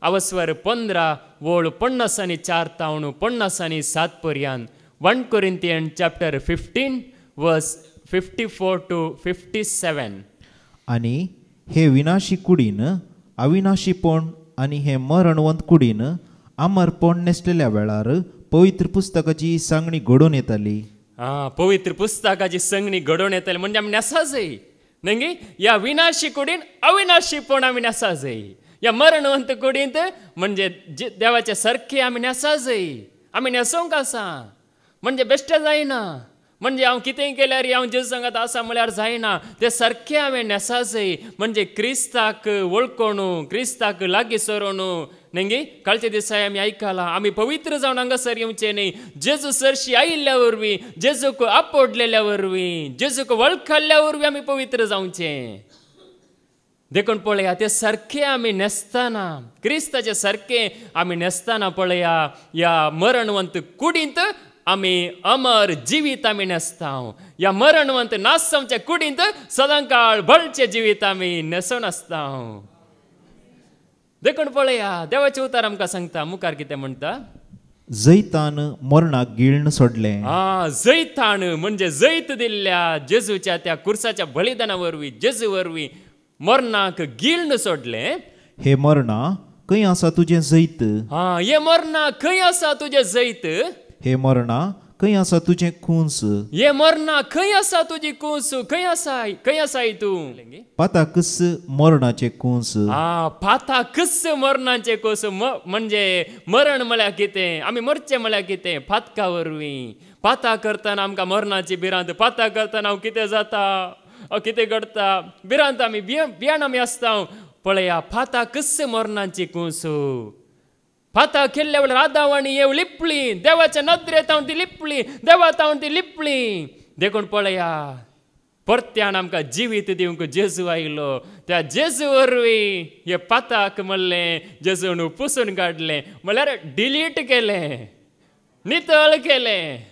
अवस्वर 15 वळ 50 आनी 4 तावन 50 आनी 7 पर्यंत. 1 Corinthians chapter 15 verse 54 to 57. आनी हे विनाशी कुडीन अविनाशीपण आनी हे मरणवंत कुडीन अमरपण नेसलेल्या वेळार पवित्र पुस्तकाची सांगणी घडोवन येताली. पवित्र पुस्तकाची संगणी घडोवन येताली म्हणजे आमी नेसा जाय न्ही. या विनाशी कुडीन अविनाशीपण आमी नेसा जाय. या मरणवंत कुडींत म्हणजे देवाचे सारखे आमी नेसा जाय. आमी नेसोंक आसा म्हणजे बेश्टें जायना. म्हणजे हांव कितेंय केल्यार हांव जेजू सांगात आसा म्हळ्यार जायना. ते सारखे हांवें नेसा जाय. म्हणजे क्रिस्ताक वळखून, क्रिस्ताक लागीं सरोन न्ही. कालचे दिसा आमी आयकलां, आमी पवित्र जावन हांगासर येवचें न्ही. जेजू सरशी आयिल्ल्या वरवीं, जेजूक आपडलेल्या वरवीं, जेजूक वळखल्या वरवीं आमी पवित्र जावचें. देखून पळया, ते सारखे आमी नेसतना, क्रिस्ताचे सारखे आमी नेसतना पळया, ह्या मरणवंत कुडींत आमी अमर जिवीत आमी नेसता. ह्या मरणवंत नासवच्या कुडींत सदांकाळ बळचे जिवीत आमी नेसून आसता. देखून पळया, देवाचे उतार आमकां सांगता, मुखार कितें म्हणटा, जैतान मरणाक गिळण सोडलें. जैतान म्हणजे जैत दिल्ल्या जेजूच्या त्या कुर्साच्या बलिदाना वरवीं, जेजू वरवीं मरणाक गिळण सोडलें. हे मरणा खंय आसा तुजें जैत. हे मरणा खंय आसा तुजें जैत. हे मरणा खंय आसा तुजें खूंस. हे मरणा खंय आसा तुजी खूंस. खंय आसाय तूं. पाताकस मरणाचे खूंस. पाताकस मरणाचे खूंस. म्हणजे मरण म्हळ्यार कितें, आमी मरचें म्हळ्यार कितें, फातका वरवीं. पाता करतना आमकां मरणाची भिरांत. पाता करतना हांव कितें जाता, कितें घडटा, भिरांत आमी भियान आमी आसता. पळया, फाताकस मरणाची खूंस. फाता केल्ल्या वेळार आदाम आनी येव लिपली. देवाच्या नदरेत हांव ती लिपली, देवात हांव ती लिपली. देखून पळया, परत्यान आमकां जिवीत दिवंक जेजू आयलो. त्या जेजू वरवीं हे पाताक म्हणलें जेजून पुसून काडलें, म्हळ्यार डिलीट केलें. नितळ केलें,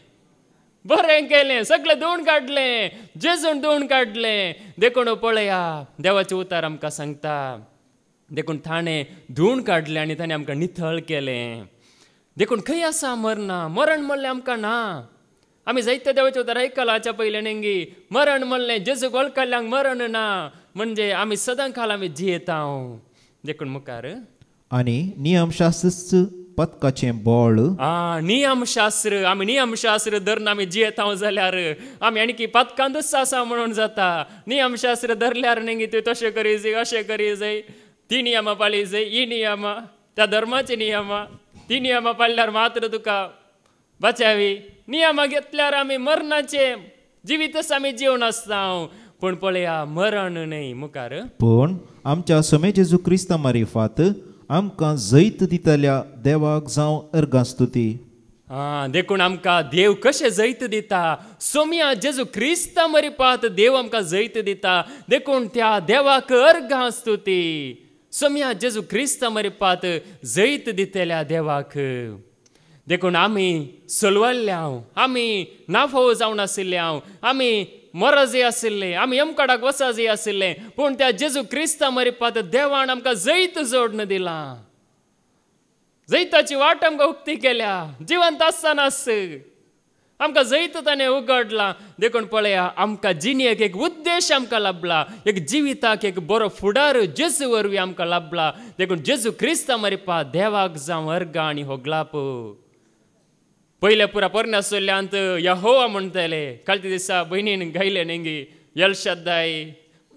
बरें केलें, सगळें धुवन काडलें, जेजून धुवन काडलें. देखून पळया देवाचें उतार आमकां सांगता, देखून ताणें धुवन काडलें आनी ताणें आमकां नितळ केलें. देखून खंय आसा मरण म्हणलें आमकां ना. आमी जायते देवाचें उतार आयकलां हाच्या पयलें नेंगी, मरण म्हणलें जेजूक वळखल्ल्यांक मरण ना, म्हणजे आमी सदां काल आमी जियेता. देखून मुखार आनी नियमशास्त्र पथकाचें बळ. नियमशास्त्र, आमी नियमशास्त्र धरून आमी जियेता जाल्यार आमी आणकी पथकांतूच आसा म्हणून जाता. नियमशास्त्र धरल्यार नेंगी तूं तशें करी जाय, अशें करी जाय, ती नियमां पाळी जाय, ही नियमां, त्या धर्माची नियमां, ती नियमां पाळल्यार मात्र तुका बचावी. नियमां घेतल्यार आमी मरणाचे जिवीतच आमी जिवन आसता. पूण पळया मरण न्हय मुखार, पूण आमच्या समे जेजू क्रिस्ता मारिफात आमकां जैत दितल्या देवाक जावं अर्गास्तुती. देखून आमकां देव कशें जैत दिता, सोम्या जेजू क्रिस्ता मारिफात देव आमकां जैत दिता. देखून त्या देवाक अर्गास्तुती. सोम्या जेजू क्रिस्ता मारिफात जैत दितल्या देवाक. देखून आमी सोलवल्ल्या, आमी नाफो जावन आशिल्ल्या, आमी मरजे आशिल्ले, आमी यमकाडाक वचजे आशिल्ले, पूण त्या जेजू क्रिस्ता मारिफात देवान आमकां जैत जोडून दिला. जैताची वाट आमकां उक्ती केल्या, जिवंत आसतनाच आमकां जैत ताणें उगडला. देखून पळया आमकां जिणेक एक उद्देश आमकां लाभला, एक जिविताक एक बरो फुडार जेजू वरवीं आमकां लाभला. देखून जेजू क्रिस्ता मारिफात देवाक जावं अर्गा आनी होगलाप. पयले पुरा पोरण्यासोल्ल्यांत यहोवा म्हणटले, कालते दिसा भयणीन गायले नेंगी एलशद्दाय,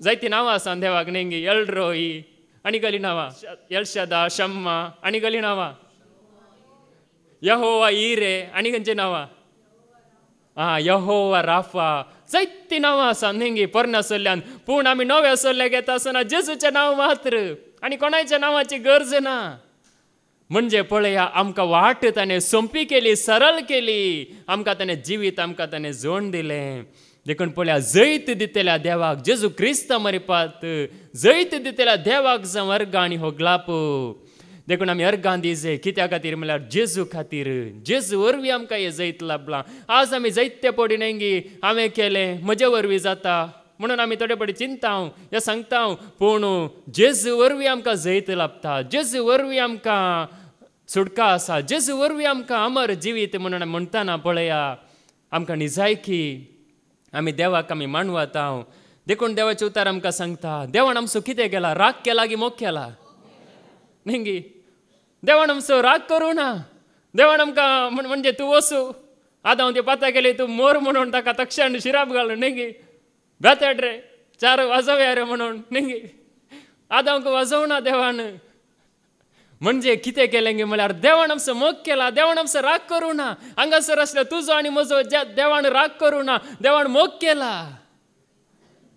जायतीं नांवां आसा देवाक नेंगी, एल्रोई आनी गली नांवां, एलशदा, शम्मा आनी गली नांवां, यहोवा इरे आनी खंयचीं नांवां, यहोवा राफा, जायतीं नांवां आसा नेंगी पोरण्यासोल्ल्यान. पूण आमी नव्या सोल्ले घेता आसतना जेजूचें नांव मात्र, आनी कोणाच्या नांवाची गरज ना. म्हणजे पळया आमकां वाट ताणें सोंपी केली, सरळ केली, आमकां ताणें जिवीत आमकां ताणें जोड दिलें. देखून पळया जैत दितल्या देवाक जेजू क्रिस्ता मारिफात जैत दितल्या देवाक जावं अर्गा आनी होगलाप. देखून आमी अर्गां दिजे कित्या खातीर म्हळ्यार जेजू खातीर, जेजू वरवीं आमकां हें जैत लाभलां. आज आमी जायते पडी नेंगी हांवें केलें म्हजे वरवीं जाता म्हणून आमी थोडे पडी चिंता, हें सांगता, पूण जेजू वरवीं आमकां जैत लाभता, जेजू वरवीं आमकां सुटका आसा, जेजू वरवीं आमकां अमर जिवीत म्हणून म्हणटाना पळया आमकां निजायकी आमी देवाक आमी मानवता. देखून देवाचें उतार आमकां सांगता, देवान आमचो कितें केला, राग केला की मोग केला न्ही? देवान आमचो राग करूं ना. देवान आमकां म्हणजे तूं वसू आतां हांव ती पाता केली तूं मोर म्हणून ताका तक्षण शिराप घालूं न्ही, बेतेड रे 4 वाजोवया रे म्हणून न्ही, आतां आमकां वाजोवना देवान. म्हणजे कितें केलें गे म्हळ्यार देवान आमचो मोग केला, देवान आमचो राग करूं ना. हांगासर आसलो तुजो आनी म्हजो देवान राग करूं ना, देवान मोग केला.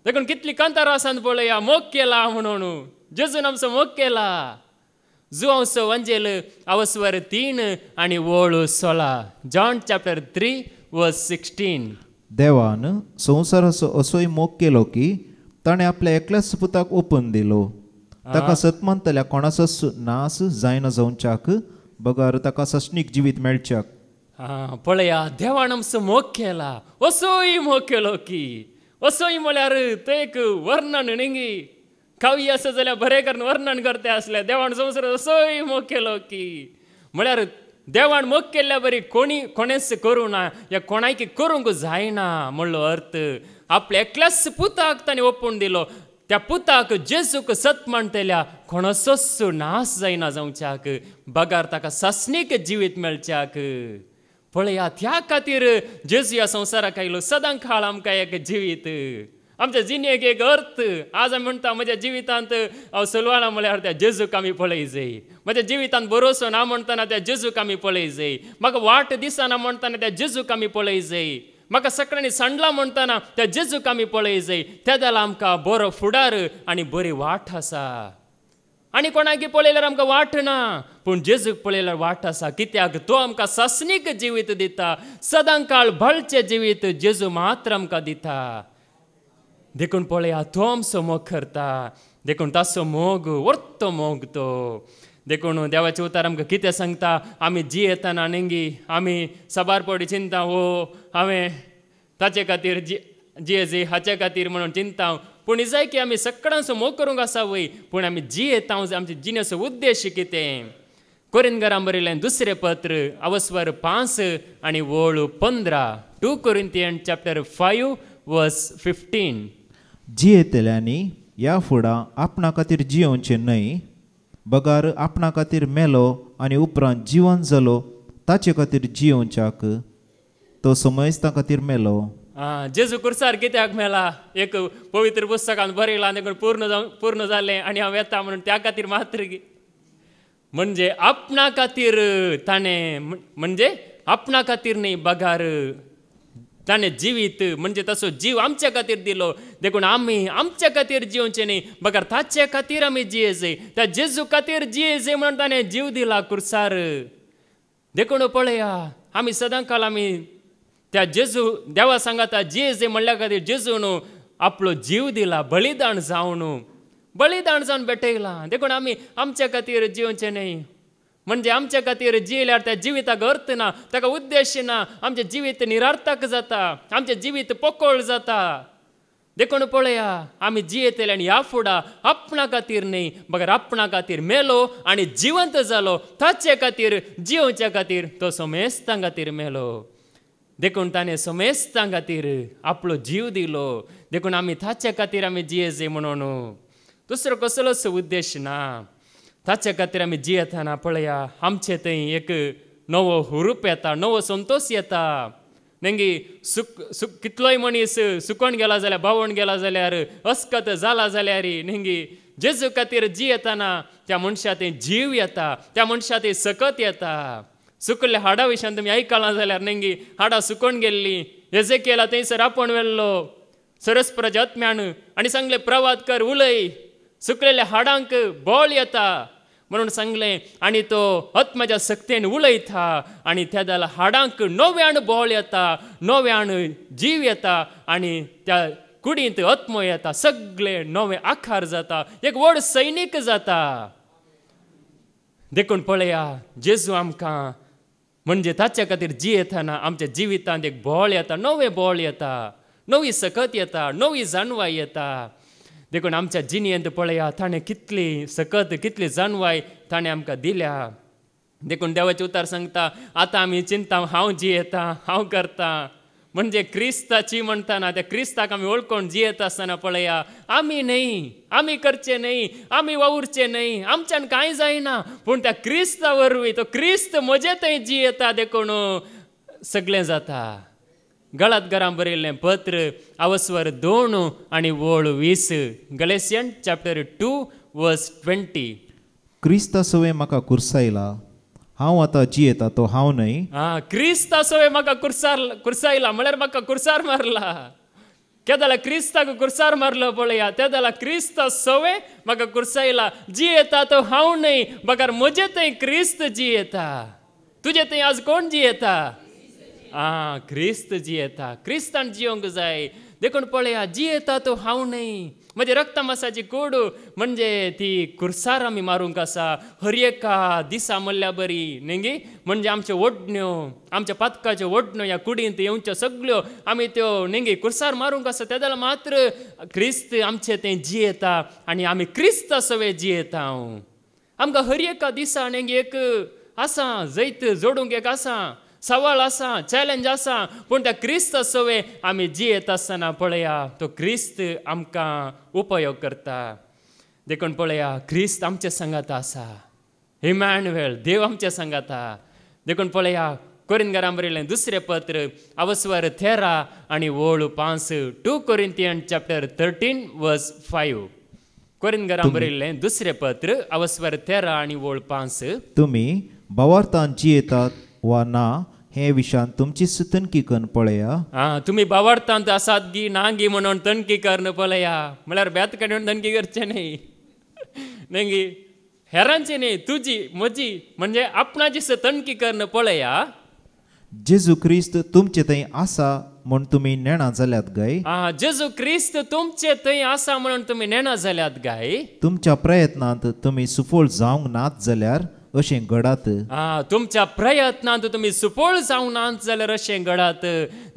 देखून कितली कांतारां आसात पळया, मोग केला म्हणून जेजून आमचो मोग केला. जुआंवचो वंजेल अवस्वर 3 आनी वोळ 16, जॉन चॅप्टर 3 वर्स 16. देवान संवसाराचो असोय मोग केलो की ताणें आपल्या एकल्याच पुताक ओपून दिलो, ताका सतमंतल्या कोणाचोच नास जायना जावच्याक, बगार ताका सशनीक जिवीत मेळच्याक. पळया देवान आमचो मोग केला, असोय मोग केलो की, असोय म्हळ्यार ते एक वर्णन न्ही, काव्य आसा जाल्यार बरें करून वर्णन करते आसले. देवान संवसार असोय मोग केलो की म्हळ्यार देवान मोग केल्ल्या बरी कोणेच करूं ना, या कोणायकी करूंक जायना म्हणलो अर्थ. आपल्या एकल्याच पुताक ताणें ओपून दिलो, त्या पुताक जेजूक सत म्हणटल्या कोणाचोच नास जायना जावच्याक, बगार ताका ससनीक जिवीत मेळच्याक. पळया त्या खातीर जेजू ह्या संवसाराक आयलो, सदां काळ आमकां एक जिवीत, आमच्या जिणेक एक अर्थ. आज आमी म्हणटा म्हज्या जिवितांत हांव चलवाना म्हळ्यार त्या जेजूक आमी पळय जाय, म्हज्या जिवितांत भरोसो ना म्हणटना त्या जेजूक आमी पळय जाय, म्हाका वाट दिसना म्हणटना त्या जेजूक आमी पळय जाय, म्हाका सकाळीं सांडला म्हणटना त्या जेजूक आमी पळय जाय. त्या जाल्यार आमकां बरो फुडार आनी बरी वाट आसा. आनी कोणाकी पळयल्यार आमकां वाट ना, पूण जेजूक पळयल्यार वाट आसा. कित्याक तो आमकां ससनीक जिवीत दिता, सदां काळ भलचें जिवीत जेजू मात्र आमकां दिता. देखून पळया तो आमचो मोग करता. देखून ताचो मोग व्हरतो मोग तो. देखून देवाचे उतार आमकां कितें सांगता आमी जी येताना नेंगी आमी साबार पडी चिंता हो हांवें ताचे खातीर जी हाचे खातीर म्हणून चिंता पूण जाय की आमी सकाळांचो मोग करूंक आसा वय पूण आमी जी येता आमचे जिणेचो उद्देश कितें कोरिंथकारांक बरयलें दुसरें पत्र अवस्वर 5 आनी वळू 15 2 Corinthians chapter 5 verse 15 जियेतल्यांनी ह्या फुडां आपणा खातीर जियोवचें न्हय बगार आपणा खातीर मेलो आनी उपरांत जिवन जालो ताचे खातीर जियोवच्याक तो समयस्तां खातीर मेलो. जेजू कुर्सार कित्याक मेला एक पवित्र पुस्तकांत बरयलां देखून पूर्ण जालें आनी हांव येता म्हणून त्या खातीर मात्र म्हणजे आपणा खातीर ताणें म्हणजे आपणा खातीर न्ही बगार ताणें जिवीत म्हणजे तसो जीव आमच्या खातीर दिलो देखून आमी आमच्या खातीर जिवचें न्ही बगार ताचे खातीर आमी जियेचे त्या जेजू खातीर जियेचे म्हणून ताणें जीव दिला कुर्सार देखून पळया आमी सदांकाल आमी त्या जेजू देवा सांगाता जियेचे म्हणल्या खातीर जेजून आपलो जीव दिला बलिदान जावन भेटयला देखून आमी आमच्या खातीर जिवचें न्ही म्हणजे आमच्या खातीर जियल्यार त्या जिविताक अर्थ ना ताका उद्देश ना आमचें जिवीत निरार्थक जाता आमचें जिवीत पोकळ जाता देखून पळया आमी जियेतले आनी ह्या फुडां आपणा खातीर न्ही बगर आपणा खातीर मेलो आनी जिवंत जालो ताचे खातीर जिवच्या खातीर तो सोमेस्तां खातीर मेलो देखून ताणें सोमेस्तां खातीर आपलो जीव दिलो देखून आमी ताचे खातीर आमी जियेचे म्हणून दुसरो कसलोच उद्देश ना ताचे खातीर आमी जियेतना पळया आमचे थंय एक नवो हुरूप येता नवो संतोश येता नेंगी कितलोय मनीस सुकोन गेला जाल्यार भावण गेला जाल्यार अस्कत जाला जाल्यार नेंगी जेजू खातीर जियेतना त्या मनशा थंय जीव येता त्या मनशा थंय सकत येता सुकल्ल्या हाडा विशयान तुमी आयकलां जाल्यार नेंगी हाडां सुकोन गेल्लीं एजेकियेला थंयसर आपोवन व्हेल्लो सरस्वराच्या आत्म्यान आनी सांगलें प्रवाद कर उलय सुकलेल्या हाडांक बोळ येता म्हणून सांगलें आनी तो आत्म्याच्या सक्तेन उलयता आनी त्या जाल्यार हाडांक नव्यान बोळ येता नव्यान जीव येता आनी त्या कुडींत आत्मो येता सगळे नवे आकार जाता एक व्हड सैनीक जाता देखून पळया जेजू आमकां म्हणजे ताचे खातीर जियेतना आमच्या जिवितांत एक बोळ येता नवे बोळ येता नवी सकत येता नवी जाणवाय येता देखून आमच्या जिणेंत पळया ताणें कितली सकत कितली जाणवाय ताणें आमकां दिल्या देखून देवाचे उतार सांगता आतां आमी चिंता हांव जियेता हांव करता म्हणजे क्रिस्ताची म्हणटाना त्या क्रिस्ताक आमी वळखून जियेत आसतना पळया आमी न्ही आमी करचें न्ही आमी वावुरचें न्ही आमच्यान कांय जायना पूण त्या क्रिस्ता वरवीं तो क्रिस्त म्हजे थंय जियेता देखून सगळें जाता गळात घरां बरयल्लें पत्र अवस्वर 2 आनी वळ 20 गलेसियन चॅप्टर 2 वर्स 20 क्रिस्ता सवे म्हाका कुर्सायला हांव आतां जियेता तो हांव न्हय क्रिस्ता सवे म्हाका कुर्सायला म्हळ्यार म्हाका कुर्सार मारला केदाला क्रिस्ताक कुर्सार मारलो पळया त्या जाल्यार क्रिस्ता सवे म्हाका कुर्सायला जियेता तो हांव न्हय बगार म्हजे थंय क्रिस्त जियेता तुजे थंय आज कोण जियेता क्रिस्त जियेता क्रिस्तान जियोंक जाय देखून पळया जियेता तो हांव न्हय म्हणजे रक्तमासाची कूड म्हणजे ती कुर्सार आमी मारूंक आसा हर एका दिसा म्हणल्या बरी नेंगी म्हणजे आमच्यो ओडण्यो आमच्या पातकाच्यो ओडण्यो ह्या कुडींत येवच्यो सगळ्यो आमी त्यो नेंगी कुर्सार मारूंक आसा त्या जाल्यार मात्र क्रिस्त आमचे तें जियेता आनी आमी क्रिस्ता सवे जियेता आमकां हर एका दिसा नेंगी एक आसा जैत जोडूंक एक आसा सवाल आसा चॅलेंज आसा पूण त्या क्रिस्त सवे आमी जियेत आसतना पळया तो क्रिस्त आमकां उपयोग करता देखून पळया क्रिस्त आमच्या संगात आसा इमॅन्युएल देव आमच्या संगात देखून पळया कोरिंथकारांक बरयलें दुसरें पत्र अवस्वर 13 आनी वळ 5 2 Corinthians chapter 13 verse 5 कोरिंथकारांक बरयलें दुसरें पत्र अवस्वर 13 आनी वळ 5 तुमी भावार्थान जियेतात वा ना हे विशयान तुमची तणकी करून पळया तुम्ही भावार्थांत आसात गी ना गी म्हणून तणकी करून पळया म्हळ्यार बेत काडून तणकी करचें न्ही नेंगी हेरांची न्ही तुजी म्हजी म्हणजे आपणाची तणकी करून पळया जेजू क्रिस्त तुमचे थंय आसा म्हूण तुमी नेणा जाल्यात गाय. जेजू क्रिस्त तुमचे थंय आसा म्हणून तुमी नेणा जाल्यात गाय. तुमच्या प्रयत्नांत तुमी सुफोळ जावंक नात जाल्यार अशें घडात. तुमच्या प्रयत्नांत तुमी सुफोळ जावंक नात जाल्यार अशें घडात.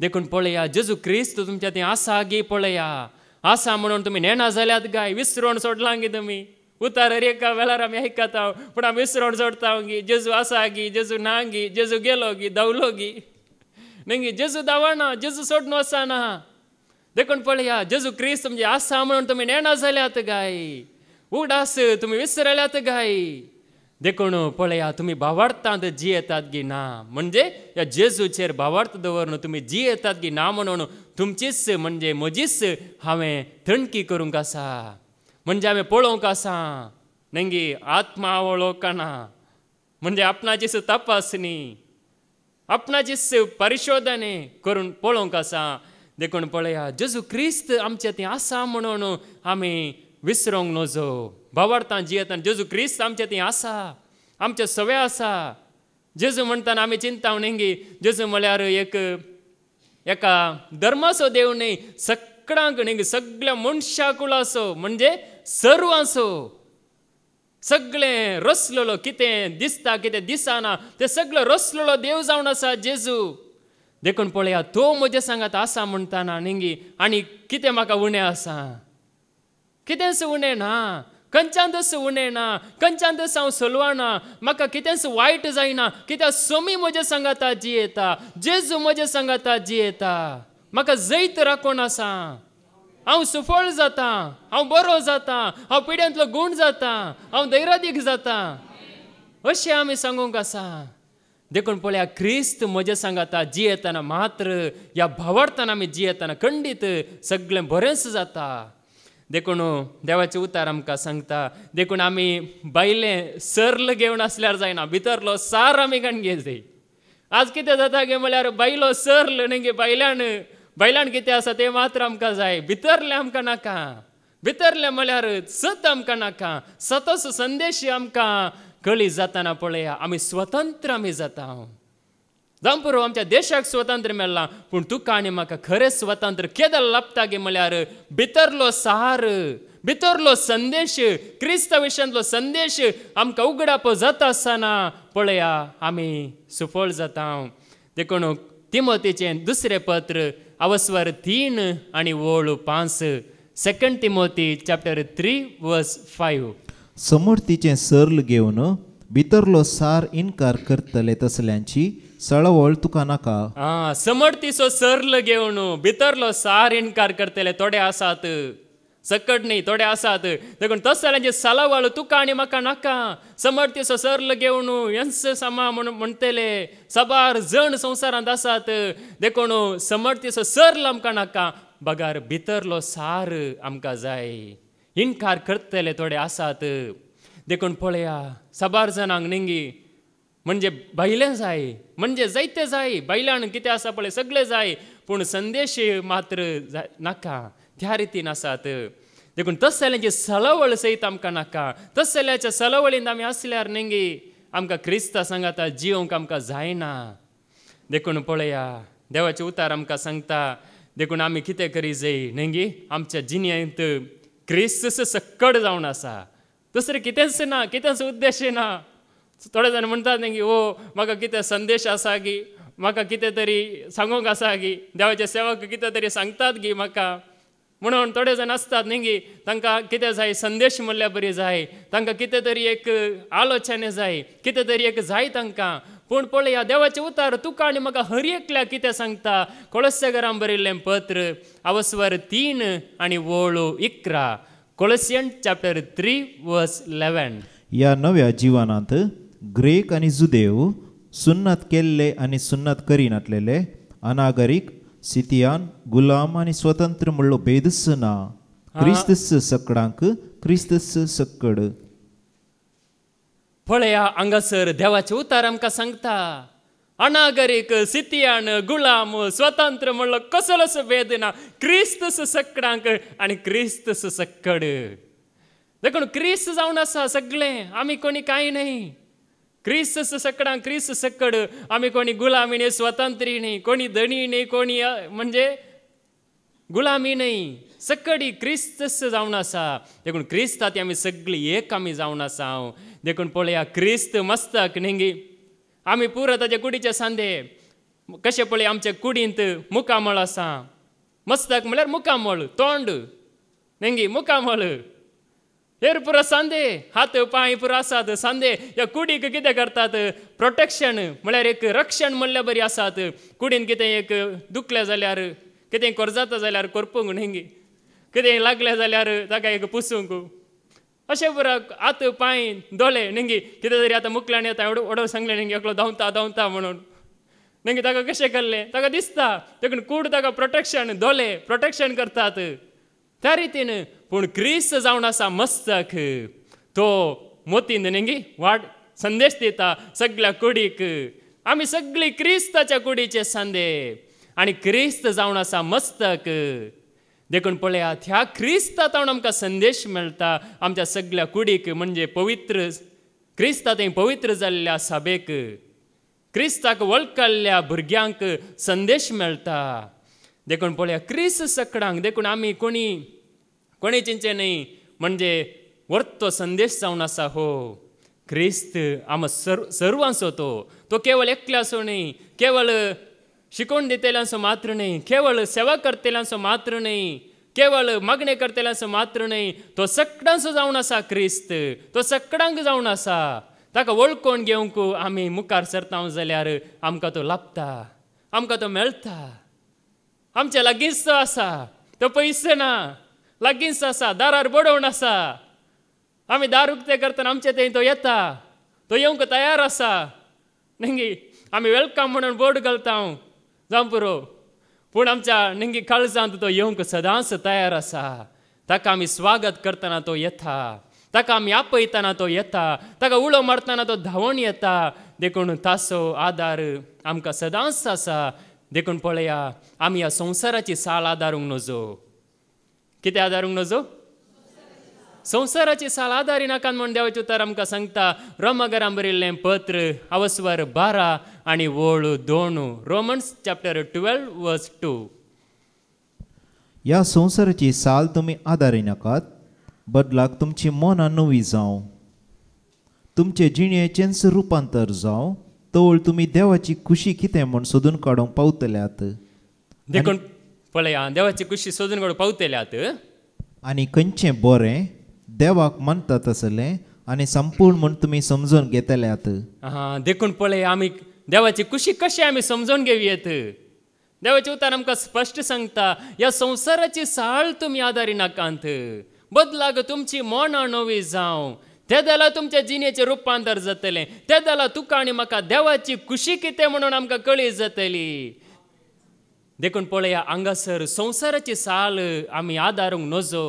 देखून पळया जेजू क्रिस्त तुमच्या थंय आसा गे. पळया आसा म्हणून तुमी नेणा जाल्यात गाय. विसरोन सोडलां गे तुमी. उतार एका वेळार आमी आयकता पूण आमी विसरोन सोडता गी. जेजू आसा गी, जेजू ना गी, जेजू गेलो गी, धांवलो गी. न्ही जेजू धांवना, जेजू सोडून वचना. देखून पळया जेजू क्रिस्त म्हणजे आसा म्हणून तुमी नेणा जाल्यात गाय. उगडास तुमी विसरल्यात गाय. देखून पळया तुमी भावार्थांत जियेतात गी ना. म्हणजे ह्या जेजूचेर भावार्थ दवरून तुमी जियेतात गी ना म्हणून तुमचीच म्हणजे म्हजीच हांवें थंडकी करूंक आसा. म्हणजे हांवें पळोवंक आसा. न्ही आत्मा वळोवकाना. म्हणजे आपणाचीच तपासणी, आपणाचीच परिशोधने करून पळोवंक आसा. देखून पळया जेजू क्रिस्त आमचे थंय आसा म्हणून आमी विसरोंक नजो. भावार्थान जियेतना जेजू क्रिस्त आमचे थंय आसा. आमचे सवे आसा. जेजू म्हणटाना आमी चिंता न्ही जेजू म्हळ्यार एका धर्माचो देव न्ही, सगळ्यांक न्ही, सगळ्या मनशाकुळाचो म्हणजे सर्वांचो. सगळें रचलेलो कितें दिसता कितें दिसना तें सगळें रचलेलो देव जावन आसा जेजू. देखून पळया तो म्हजे सांगात आसा म्हणटाना न्ही आनी कितें म्हाका उणें आसा. कितेंच उणें ना. खंयच्यानच उणें ना. खंयच्यानच हांव सलवाना. म्हाका कितेंच वायट जायना. कित्याक सोमी म्हजे सांगाता जियेता. जेजू म्हजे सांगाता जियेता. म्हाका जैत राखून आसा. हांव सुफळ जाता. हांव बरो जाता. हांव पिड्यांतलो गूण जाता. हांव दैरादीक जाता. अशें आमी सांगूंक आसा. देखून पळया क्रिस्त म्हजे सांगाता जियेतना मात्र ह्या भावार्थान आमी जियेतना खंडीत सगळें बरेंच जाता. देखून देवाचें उतार आमकां सांगता. देखून आमी भायलें सरल घेवन आसल्यार जायना. भितरलो सार आमी घालून जाय. आज कितें जाता गे म्हळ्यार भायलो सरल न्ही गे. भायल्यान कितें आसा तें मात्र आमकां जाय. भितरलें आमकां नाका. भितरलें म्हळ्यार सत आमकां नाका. सतोचो संदेश आमकां कळी जाताना पळया आमी स्वतंत्र आमी जाता. जावं पुरो आमच्या देशाक स्वतंत्र मेळ्ळां पूण तुका आनी म्हाका खरें स्वतंत्र केदां लाभता गे म्हळ्यार भितरलो सार, भितरलो संदेश, क्रिस्ता विशयांतलो संदेश आमकां उगडाप जाता आसतना पळया आमी सुफळ जाता. देखून तिमोथीचें दुसरें पत्र अवस्वर 3 आनी वळू 5. 2 तिमोथी चॅप्टर 3 वर्स 5. समर्थीचें सरल घेवन भितरलो सार इन्कार करतले तसल्यांची सळवळ तुका नाका. समर्थीचो सरल घेवन भितरलो सार इन्कार करतले थोडे आसात. सकट न्ही थोडे आसात. देखून तसल्यांची सळवळ तुका आनी म्हाका नाका. समर्थीचो सरल घेवन यंस समा म्हणून म्हणटले साबार जण संवसारांत आसात. देखून समर्थीचो सरल आमकां नाका. बगार भितरलो सार आमकां जाय. इन्कार करतले थोडे आसात. देखून पळया साबार जाणांक न्ही म्हणजे भायलें जाय. म्हणजे जायते जाय. भायल्यान कितें आसा पळय सगळें जाय पूण संदेश मात्र नाका. त्या रितीन आसात. देखून तसल्यांची सळवळ सयत आमकां नाका. तसल्यांच्या सळवळींत आमी आसल्यार न्ही आमकां क्रिस्ता सांगाता जिवंक आमकां जायना. देखून पळया देवाचें उतार आमकां सांगता. देखून आमी कितें करी जाय न्ही आमच्या जिणेंत क्रिस्त सक्कड जावन आसा. दुसरें कितेंच ना. कितेंच उद्देश ना. थोडे जाण म्हणटात न्ही म्हाका कितें संदेश आसा गी. म्हाका कितें तरी सांगूंक आसा गी. देवाचे सेवक कितें तरी सांगतात गी म्हाका म्हणून थोडे जाण आसतात न्ही. तांकां कितें जाय संदेश म्हणल्यार बरी जाय. तांकां कितें तरी एक आलोचने जाय. कितें तरी एक जाय तांकां. पूण पळया देवाचें उतार तुका आनी म्हाका हर एकल्याक कितें सांगता. कोळोस्याकारांक बरयल्लें पत्र अवस्वर 3 आनी वळू 11. कोळोसियन चॅप्टर 3 वर्स 11. ह्या नव्या जिवनांत ग्रेक आनी जुदेव, सुन्नत केल्ले आनी सुन्नत करिनातलेले, अनागरीक, सितियान, गुलाम आनी स्वतंत्र म्हणलो भेदच ना. क्रिस्तस सक्कडांक क्रिस्तस सक्कड. पळया हांगासर देवाचें उतार आमकां सांगता. अनागरीक, सितियान, गुलाम, स्वतंत्र म्हणलो कसलोच भेद ना. क्रिस्तस सक्कडांक आनी क्रिस्तस सक्कड. देखून क्रिस्त जावन आसा सगळें. आमी कोणी कांय न्ही. क्रिस्त सकडा क्रिस्त सकड आम्ही कोणी गुलामीने स्वतंत्री नाही, कोणी धनी नाही, कोणी म्हणजे गुलामी नाही, सकडी क्रिस्तस जावन आसा. देखून क्रिस्तात आमी सगळी एक आमी जावन आसा. देखून पळया क्रिस्त मस्तक न्ही, आमी पुरो ताच्या कुडीचे सांदे कशें पळय आमच्या कुडींत मुखामळ आसा. मस्तक म्हळ्यार मुखामळ, तोंड न्ही मुखामळ, हेर पुरो सांदे, हात पांय पुरो आसात. सांदे ह्या कुडीक कितें करतात, प्रोटेक्शन म्हळ्यार एक रक्षण म्हणल्यार बरी आसात. कुडीन कितें एक दुखलें जाल्यार, कितें जाता जाल्यार करपूंक न्ही, कितें लागलें जाल्यार ताका एक पुसूंक, अशें पुरो हात पांय दोळे न्ही. कितें तरी आतां मुखल्यान येता ओडो सांगलें न्ही एकलो धांवता म्हणून न्ही, ताका कशें केल्लें ताका दिसता. देखून कूड ताका प्रोटेक्शन, दोळे प्रोटेक्शन करतात त्या रितीन. पूण क्रिस्त जावन आसा मस्तक, तो मोतीन न्ही वाड संदेश दिता सगळ्या कुडीक. आमी सगळी क्रिस्ताच्या कुडीचे सांदे आनी क्रिस्त जावन आसा मस्तक. देखून पळयात ह्या क्रिस्तांत आमकां संदेश मेळटा आमच्या सगळ्या कुडीक, म्हणजे पवित्र क्रिस्तांत पवित्र जाल्ल्या सभेक, क्रिस्ताक वळखल्या भुरग्यांक संदेश मेळटा. देखून पळया क्रिस्त सकडांक देखून आमी कोणी चिंचे न्ही, म्हणजे वर्तो संदेश जावन आसा. हो क्रिस्त आम सर्वांचो, तो केवळ एकल्याचो न्ही, केवळ शिकोवन दितेल्यांचो मात्र न्ही, केवळ सेवा करतेल्यांचो मात्र न्ही, केवळ मागणे करतेल्यांचो मात्र न्ही, तो सगळ्यांचो जावन आसा. क्रिस्त तो सगळ्यांक जावन आसा. ताका वळखून घेवंक आमी मुखार सरता जाल्यार आमकां तो लाभता, आमकां तो मेळटा. आमच्या लागींच तो आसा, तो पयस ना, लागींच आसा, दारार बडोवन आसा. आमी दार उक्तें करतना आमचे थंय तो येता, तो येवंक तयार आसा न्ही. आमी वेलकम म्हणून बोर्ड घालता जावं पुरो, पूण आमच्या न्ही काळजांत तो येवंक सदांच तयार आसा. ताका आमी स्वागत करतना तो येता, ताका आमी आपयतना तो येता, ताका उलो मारतना तो धांवून येता. देखून ताचो आदार आमकां सदांच आसा. देखून पळया आमी ह्या संवसाराची साल आदारूंक नजो. कितें आदारूंक नजो? संवसाराची साल आदारी नाकात म्हण देवाचें उतर आमकां सांगता. रोमाकारांक बरयल्लें पत्र अवस्वर 12 आनी वळ 2, रोमन्स चॅप्टर 12 वर्स 2. ह्या संवसाराची साल तुमी आदारी नाकात, बदलाक तुमची मनां नवी जावं, तुमचे जिणेचेंच रुपांतर जावं, तवळ तुमी देवाची खुशी कितें म्हूण सोदून काडूंक पावतल्यात. देखून पळया देवाची खुशी सोदून काडूंक पावतल्यात आनी खंयचें बरें देवाक मानता तसलें आनी संपूर्ण म्हूण तुमी समजून घेतल्यात. देखून पळया आमी देवाची खुशी कशी आमी समजून घेवयेत. देवाचें उतर आमकां स्पश्ट सांगता, ह्या संवसाराची साळ तुमी आदारी नाकांत, बदलाक तुमची मनां नवी जावं, ते जाल्यार तुमच्या जिणेचें रुपांतर जातलें. ते जाल्यार तुका आनी म्हाका देवाची खुशी कितें म्हणून आमकां कळीत जातली. देखून पळया हांगासर संवसाराची साल आमी आदारूंक नजो.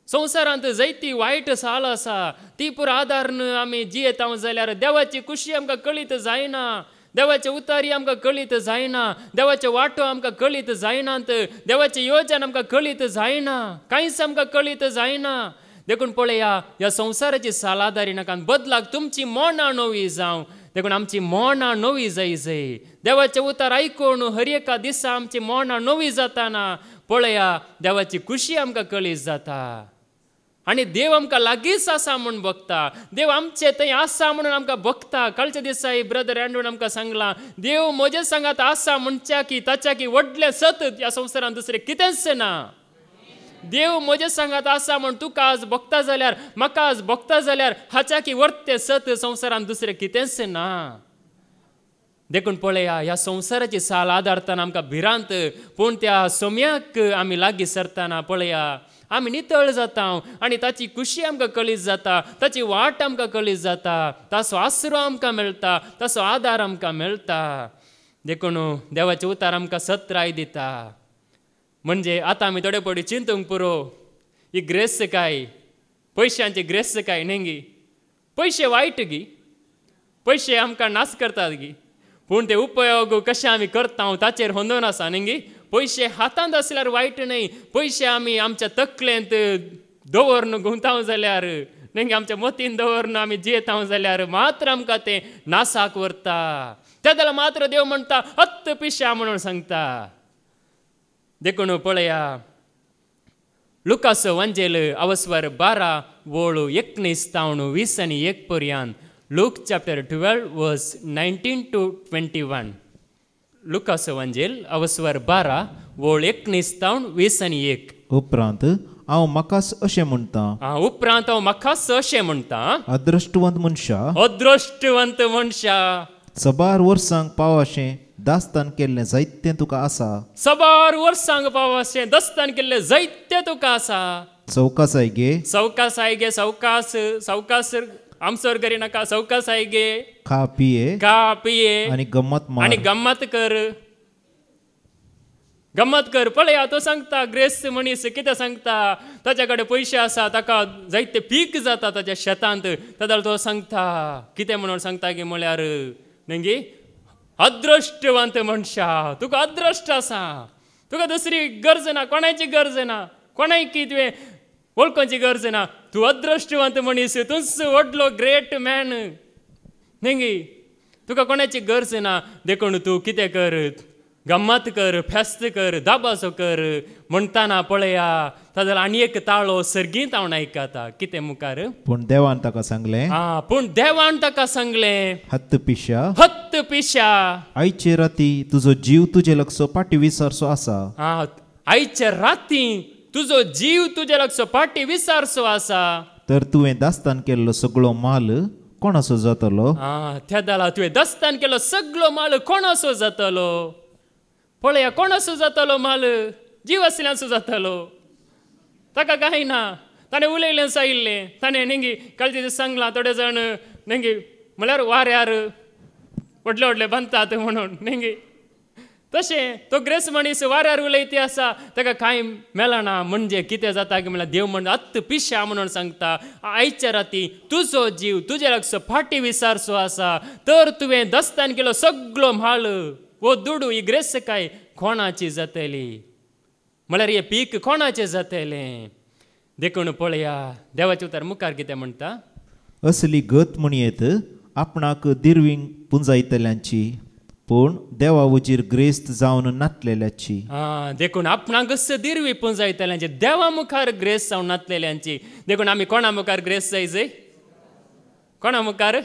संवसारांत जायती वायट साल आसा, ती पुरो आदारून आमी जियेता जाल्यार देवाची खुशी आमकां कळीत जायना, देवाचे उतारी आमकां कळीत जायना, देवाचे वाटो आमकां कळीत जायनात, देवाचे योजन आमकां कळीत जायना, कांयच आमकां कळीत जायना. देखून पळया ह्या संवसाराची साल आदारी नाकात, बदलाक तुमची मनां नवी जावं. देखून आमची मनां नवी जाय. देवाचे उतार आयकून हर एका दिसा आमची मनां नवी जाताना पळया देवाची खुशी आमकां कळीत जाता. आनी देव आमकां लागींच आसा म्हूण बगता, देव आमचे थंय आसा म्हणून आमकां बगता. कालच्या दिसा ब्रदर एंड्रून आमकां सांगलां, देव म्हजे सांगात आसा म्हणच्या की ताच्या की व्हडलें सत ह्या संवसारांत दुसरें कितेंच ना. देव म्हजे सांगात आसा म्हूण तुका आज बगता जाल्यार, म्हाका आज बगता जाल्यार हाच्या की वर्ते सत संवसारांत दुसरें कितेंच ना. देखून पळया ह्या संवसाराची साल आदारतना आमकां भिरांत, पूण त्या सोम्याक आमी लागीं सरतना पळया आमी नितळ जाता आनी ताची खुशी आमकां कळीत जाता, ताची वाट आमकां कळीत जाता, ताचो आसरो आमकां मेळटा, ताचो आदार आमकां मेळटा. देखून देवाचे उतार आमकां सत्राय दिता. म्हणजे आतां आमी थोडे पडी चिंतूंक पुरो, ही ग्रेस्त काय, पयशांची ग्रेस्त काय न्ही. पयशे वायट गी, पयशे आमकां नाश करतात गी, पूण ते उपयोग कशे आमी करता ताचेर होंदून आसा न्ही. पयशे हातांत आसल्यार वायट न्ही, पयशे आमी आमच्या तकलेंत दवरून गुंताव जाल्यार नेंगे आमच्या मोतीन दवरून आमी जियेता जाल्यार मात्र आमकां तें नासाक व्हरता. त्या जाल्यार मात्र देव म्हणटा हत्त पिशा म्हणून सांगता. देखून पळया लुकास वांजेल अवस्वर 12 वोळू 19 आनी 1 पर्यंत. लूक चॅप्टर 12 वर्स 19 to 21. लुकास वांजेल अवस्वर 12 वोळ 19 आनी 1. उपरांत हांव म्हाकाच अशें म्हणटा. उपरांत हांव म्हाकाच अशें म्हणटा. अदृश्टवंत मनशा सबार वर्सांक पावशें दास्तान केल्लें जायतें तुका आसा. सबार वर्सांक पावशें दास्तान केल्लें जायतें तुका आसा. चौकासाय गे सावकास आमसोर करी नाका. सावकासाय गे खा पिये आनी गम्मत कर. पळया तो सांगता ग्रेस मनीस कितें सांगता. ताच्या कडेन पयशे आसा ताका जायते पीक जाता ताच्या शेतांत. ताका तो सांगता कितें म्हणून सांगता की म्हळ्यार नेंगी अदृश्टवंत मनशा तुका अदृश्ट आसा. तुका दुसरी गरज ना. कोणाची गरज ना. कोणाय की तुवें वळखोवची गरज ना. तूं अदृश्टवंत मनीस. तूंच व्हडलो ग्रेट मॅन. नेंगी तुका कोणाची गरज ना. देखून तूं कितें कर गम्मत कर फेस्त कर दाबासो कर म्हणटाना पळया ताजो आनी एक ताळो सर्गींत हांव आयकता. कितें मुखार पूण देवान ताका सांगलें हत्त पिशा आयचे राती तुजो जीव तुजे लागसो पाटी विसरसो आसा. आयच्या राती तुजो जीव तुजे लागसो पाटी विसरसो आसा. तर तुवें दास्तान केल्लो सगळो माल कोणाचो जातलो. त्या जाला तुवें दास्तान केलो सगळो माल कोणाचो जातलो. पळया कोणाचो जातलो माल. जीव आसल्याचो जातलो. ताका कांय ना. ताणें उलयलें सायिल्लें. ताणें नेंगी कालचे दीस सांगलां थोडे जाण नेंगी म्हळ्यार वाऱ्यार व्हडले व्हडले बांदतात म्हणून नेंगी तशें तो ग्रेस मनीस वाऱ्यार उलयती आसा ताका कांय मेळना. म्हणजे कितें जाता की म्हळ्यार देव म्हणटा अत्त पिशा म्हणून सांगता आयच्या राती तुजो जीव तुजे लागसो फाटी विसारसो आसा. तर तुवें दस्तान केलो सगळो म्हाल वो दुडू ही ग्रेस काय कोणाची जातली. म्हळ्यार हे पीक कोणाचें जातलें. देखून पळया देवाचें उतर मुखार कितें म्हणटा. असली गत म्हणयेत आपणाक दिर्वींक पुंजायतल्यांची पूण देवा वजीर ग्रेस्त जावन नातलेल्याची. देखून आपणाक दिर्वी पुंजायतल्यांची देवा मुखार ग्रेस जावन नातलेल्यांची. देखून आमी कोणा मुखार ग्रेस जाय. कोणा मुखार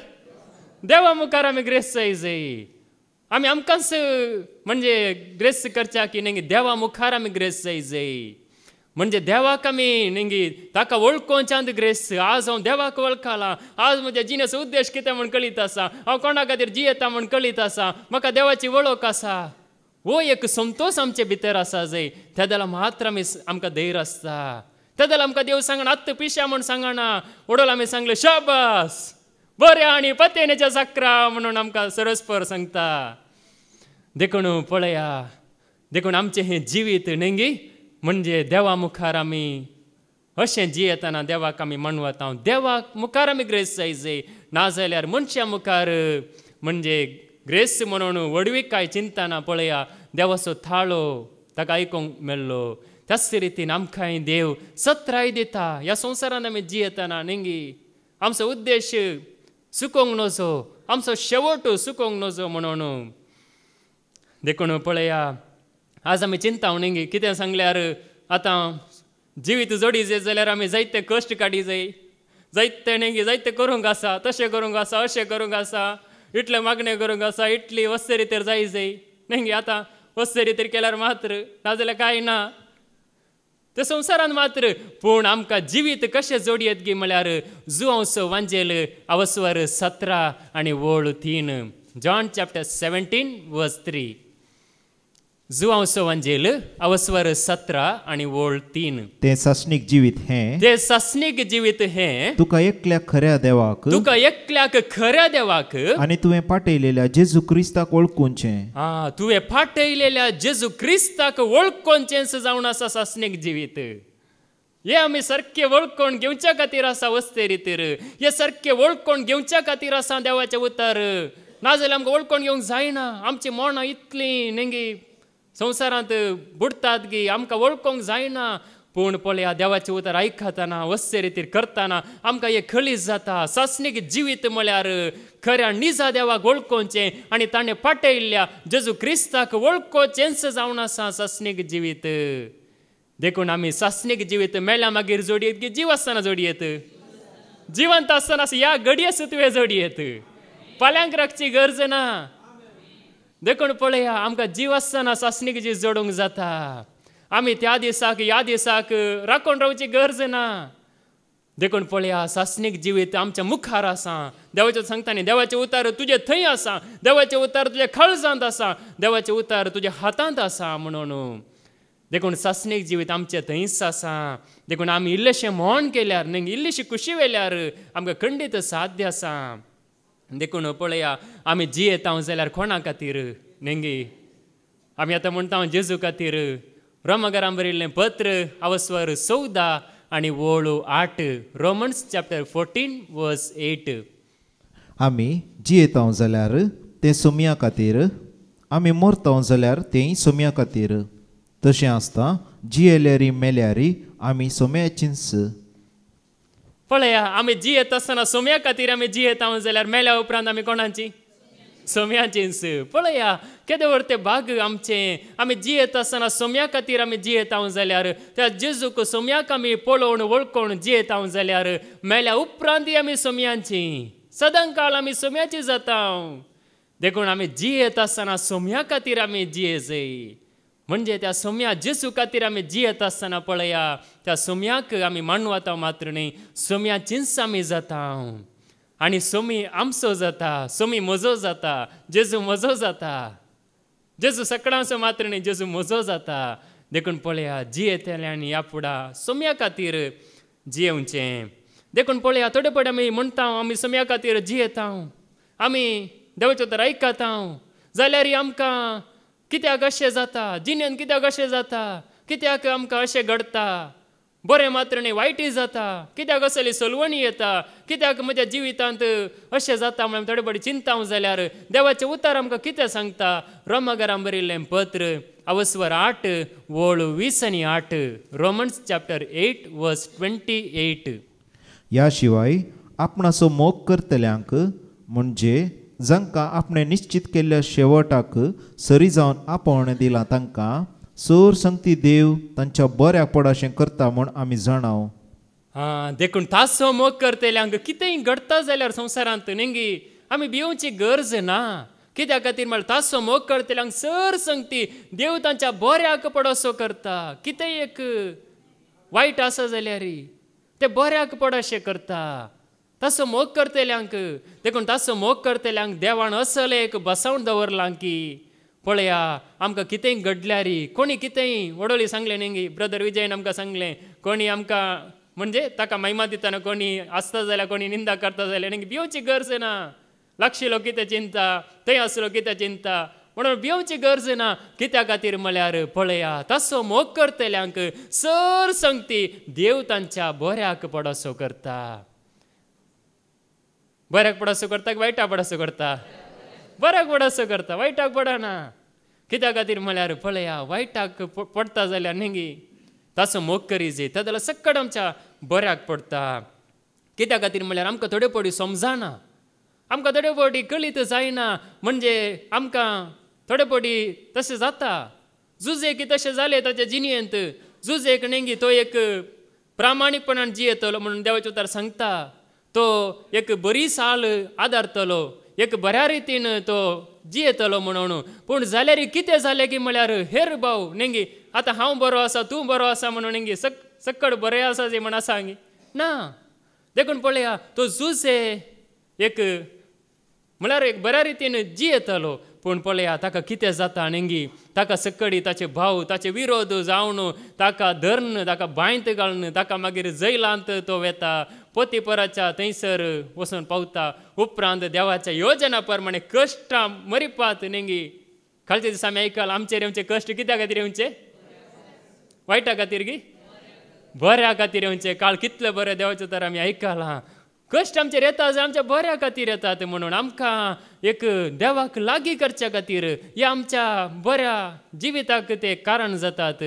देवा मुखार आमी ग्रेस जाय. आमी आमकांच म्हणजे ग्रेस करच्या की नेंगी देवा मुखार आमी ग्रेस जाय. म्हणजे देवाक आमी नेंगी ताका वळखोवच्यान ग्रेस. आज हांव देवाक वळखला. आज म्हज्या जिणेचो उद्देश कितें म्हण कळीत आसा. हांव कोणा खातीर जियेता म्हण कळीत आसा. म्हाका देवाची वळख आसा. हो एक संतोश आमचे भितर आसा जाय. त्या जाल्यार मात्र आमकां धैर्य आसता. त्या जाल्यार आमकां देव सांगना आत्त पिशा म्हण सांगना. वडोल आमी सांगले शाबास बऱ्या आनी पतेनेच्या साकरा म्हणून आमकां सरस्पर सांगता. देखून पळया देखून आमचें हें जिवीत नेंगी म्हणजे देवा मुखार आमी अशें जियेतना देवाक आमी मनवता. देवाक मुखार आमी ग्रेस जाय. नाजाल्यार मनशा मुखार म्हणजे ग्रेस म्हणून वडवीक कांय चिंता ना. पळया देवाचो थाळो ताका आयकूंक मेळ्ळो. त्याच रितीन आमकांय देव सत्राय दिता. ह्या संवसारान आमी जियेतना नेंगी आमचो उद्देश सुकोंक नजो. आमचो शेवट सुकोंक नजो म्हणून. देखून पळया आज आमी चिंता नेंगी कितें सांगल्यार आतां जिवीत जोडी जाय जाल्यार आमी जायते कश्ट काडी जाय. जायते नेंगी जायते करूंक आसा. तशें करूंक आसा अशें करूंक आसा. इतलें मागणें करूंक आसा. इतली वस्त रितीर जाय नेंगी. आतां वस्त रितीर केल्यार मात्र नाजाल्यार कांय ना. ते संवसारान मात्र पूण आमकां जिवीत कशें जोडयेत गी म्हळ्यार जुआंवचो वांजेल अवस्वर 17 आनी वोळ 3. जॉन चॅप्टर 17 वर्स 3. जुआंवचो वांजेल अवस्वर 17 आनी वोळ 3. ते सासणीक जिवीत हें तुका एकल्याक खऱ्या देवाक आनी तुवें पाटयलेल्या जेजू क्रिस्ताक वळखूंचें. तुवें पाटयलेल्या जेजू क्रिस्ताक वळखोवचेंच जावन आसा सासणीक जिवीत. हे आमी सारके वळखोवन घेवच्या खातीर आसा वस्ते रितीर. हे सारके वळखोवन घेवच्या खातीर आसा देवाचें उतर. नाजाल्यार आमकां वळखोवन घेवंक जायना. आमची मोनां इतलीं नेंगी संवसारांत बुडतात गी. आमकां वळखोंक जायना. पूण पळया देवाचें उतर आयकताना वस्से रितीर करतना आमकां हे खळीस जाता. सासणीक जिवीत म्हळ्यार खऱ्या निजा देवाक वळखोवचें आनी ताणें पाटयल्ल्या जेजू क्रिस्ताक वळखोवचेंच जावन आसा सासणीक जिवीत. देखून आमी सासणीक जिवीत मेळ्ळ्या मागीर जोडयेत की जीव आसतना जोडयेत. जिवंत आसतना ह्या घडये सुतवे जोडयेत. फाल्यांक राखची गरज ना. देखून पळया आमकां जीव आसतना सासणीक जी जोडूंक जाता. आमी त्या दिसाक ह्या दिसाक राखून रावची गरज ना. देखून पळया सासणीक जिवीत आमच्या मुखार आसा. देवाचें सांगता न्ही देवाचें उतार तुजे थंय आसा. देवाचें उतार तुज्या खळजांत आसा. देवाचें उतार तुज्या हातांत आसा म्हणून. देखून सासणीक जिवीत आमचें थंयच आसा. देखून आमी इल्लेशें मोहन केल्यार न्ही इल्लीशी खुशी वेल्यार आमकां खंडीत साध्य आसा. देखून पळया आमी जियेता जाल्यार कोणा खातीर न्ही. आमी आतां म्हणटा जेजू खातीर. रोमाकारांक बरयल्लें पत्र अवस्वर 14 आनी वळू 8. रोमन्स चॅप्टर 14 वर्स 8. आमी जियेता जाल्यार तें सोम्या खातीर. आमी मरता जाल्यार तेंय सोम्या खातीर. तशें आसता जियेल्यारी मेल्यारी आमी सोम्याचींच. पळया आमी जियेत आसतना सोम्या खातीर आमी जियेता जाल्यार मेल्या उपरांत आमी कोणाची सोम्याचींच. पळया केदे व्हर भाग आमचें. आमी जियेत आसतना सोम्या खातीर आमी जियेता जाल्यार त्या जेजूक सोम्याक आमी पळोवन वळखोवन जियेता जाल्यार मेल्या उपरांत आमी सोम्यांची. सदां काळ आमी सोम्याची जाता. देखून आमी जियेत आसतना सोम्या खातीर आमी जियेजय. म्हणजे त्या सोम्या जेजू खातीर आमी जियेत आसतना पळया त्या सोम्याक आमी मानवता मात्र न्ही सोम्याचींच आमी जाता. आनी सोमी आमचो जाता. सोमी म्हजो जाता. जेजू म्हजो जाता. जेजू सगळ्यांचो मात्र न्ही जेजू म्हजो जाता. देखून पळया जियेतल्यांनी ह्या फुडां सोम्या खातीर जियेवचें. देखून पळया थोडे पडे आमी म्हणटा आमी सोम्या खातीर जियेता. आमी देवाचें उतर आयकता जाल्यार आमकां कित्याक अशें जाता. जिणेन कित्याक अशें जाता. कित्याक आमकां अशें घडटा. बरें मात्र न्ही वायटय जाता. कित्याक असली सलवणी येता. कित्याक म्हज्या जिवितांत अशें जाता म्हणून थोडे बडी चिंता जाल्यार देवाचें उतर आमकां कितें सांगता. रोमाकारांक बरयल्लें पत्र अवस्वर 8 वळू 20 आनी 8. रोमन्स चॅप्टर 8 वर्स 28. ह्या शिवाय आपणाचो मोग करतल्यांक म्हणजे जांकां आपणें निश्चित केल्ल्या शेवटाक सरी जावन आपोवणें दिलां तांकां सोर संगती देव तांच्या बऱ्याक पडाशें करता म्हूण आमी जाणाव. देखून तासो मोग करतल्यांक कितेंय घडटा जाल्यार संवसारांत न्ही आमी भिवची गरज ना. कित्या खातीर म्हळ्यार तासो मोग करतल्यांक सर संगती देव तांच्या बऱ्याक पडोसो करता. कितेंय एक वायट आसा जाल्यार ते बऱ्याक पडोशें करता. तासो मोग करतल्यांक. देखून तासो मोग करतल्यांक देवान असल एक बसवण दवरलां की पळया आमकां कितेंय घडल्यार कोणी कितेंय वडोळी सांगलें न्ही. ब्रदर विजयन आमकां सांगलें कोणी आमकां म्हणजे ताका महिमा दितना कोणी आसता जाल्यार कोणी निंदा करता जाल्यार न्ही भिवची गरज ना. लागशिल्लो कितें चिंता थंय आसलो कितें चिंता म्हणून भिवची गरज ना. कित्या खातीर म्हळ्यार पळया तासो मोग करतल्यांक सर संगती देव तांच्या बऱ्याक पडोसो करता. बऱ्याक पडोसो करता की वायटाक पडोसो करता. बऱ्याक पडोसो करता. वायटाक पडना. कित्या खातीर म्हळ्यार पळया वायटाक पडटा जाल्यार न्ही ताचो मोग करी जे जाल्यार सक्कड आमच्या बऱ्याक पडटा. कित्या खातीर म्हळ्यार आमकां थोडे पडी समजना. आमकां थोडे पडी कळीत जायना. म्हणजे आमकां थोडे पडी तशें जाता. जुजेक तशें जालें ताच्या जिणेंत. जुजेक न्ही तो एक प्रामाणीकपणान जियेतलो म्हणून देवाचें उतर सांगता. तो एक बरी साल आदारतलो. एक बऱ्या रितीन तो जियेतलो म्हणून. पूण जाल्यार कितें जालें की म्हळ्यार हेर भाव न्ही आतां हांव बरो आसा तूं बरो आसा म्हणून न्ही सक्कड बरें आसा जे म्हण आसा ना. देखून पळया तो जुजे एक म्हळ्यार एक बऱ्या रितीन जियेतलो. पूण पळया ताका कितें जाता न्ही ताका सक्कडी ताचे भाव ताचे विरोध जावन ताका धਰਨ ताका बांयत घालून ताका मागीर जैलांत तो वेता. पोतीपराच्या थंयसर वचून पावता. उपरांत देवाच्या योजना प्रमाणे कश्टां मरिपात न्ही. कालच्या दिसा आमी आयकलां आमचेर येवचे कश्ट कित्या खातीर येवचे. वायटा खातीर की बऱ्या खातीर येवचे. काळ कितले बरें देवाचें तर आमी आयकलां. कश्ट आमचेर येता जाल्यार आमच्या बऱ्या खातीर येतात म्हणून आमकां एक देवाक लागीं करच्या खातीर हे आमच्या बऱ्या जिविताक ते कारण जातात.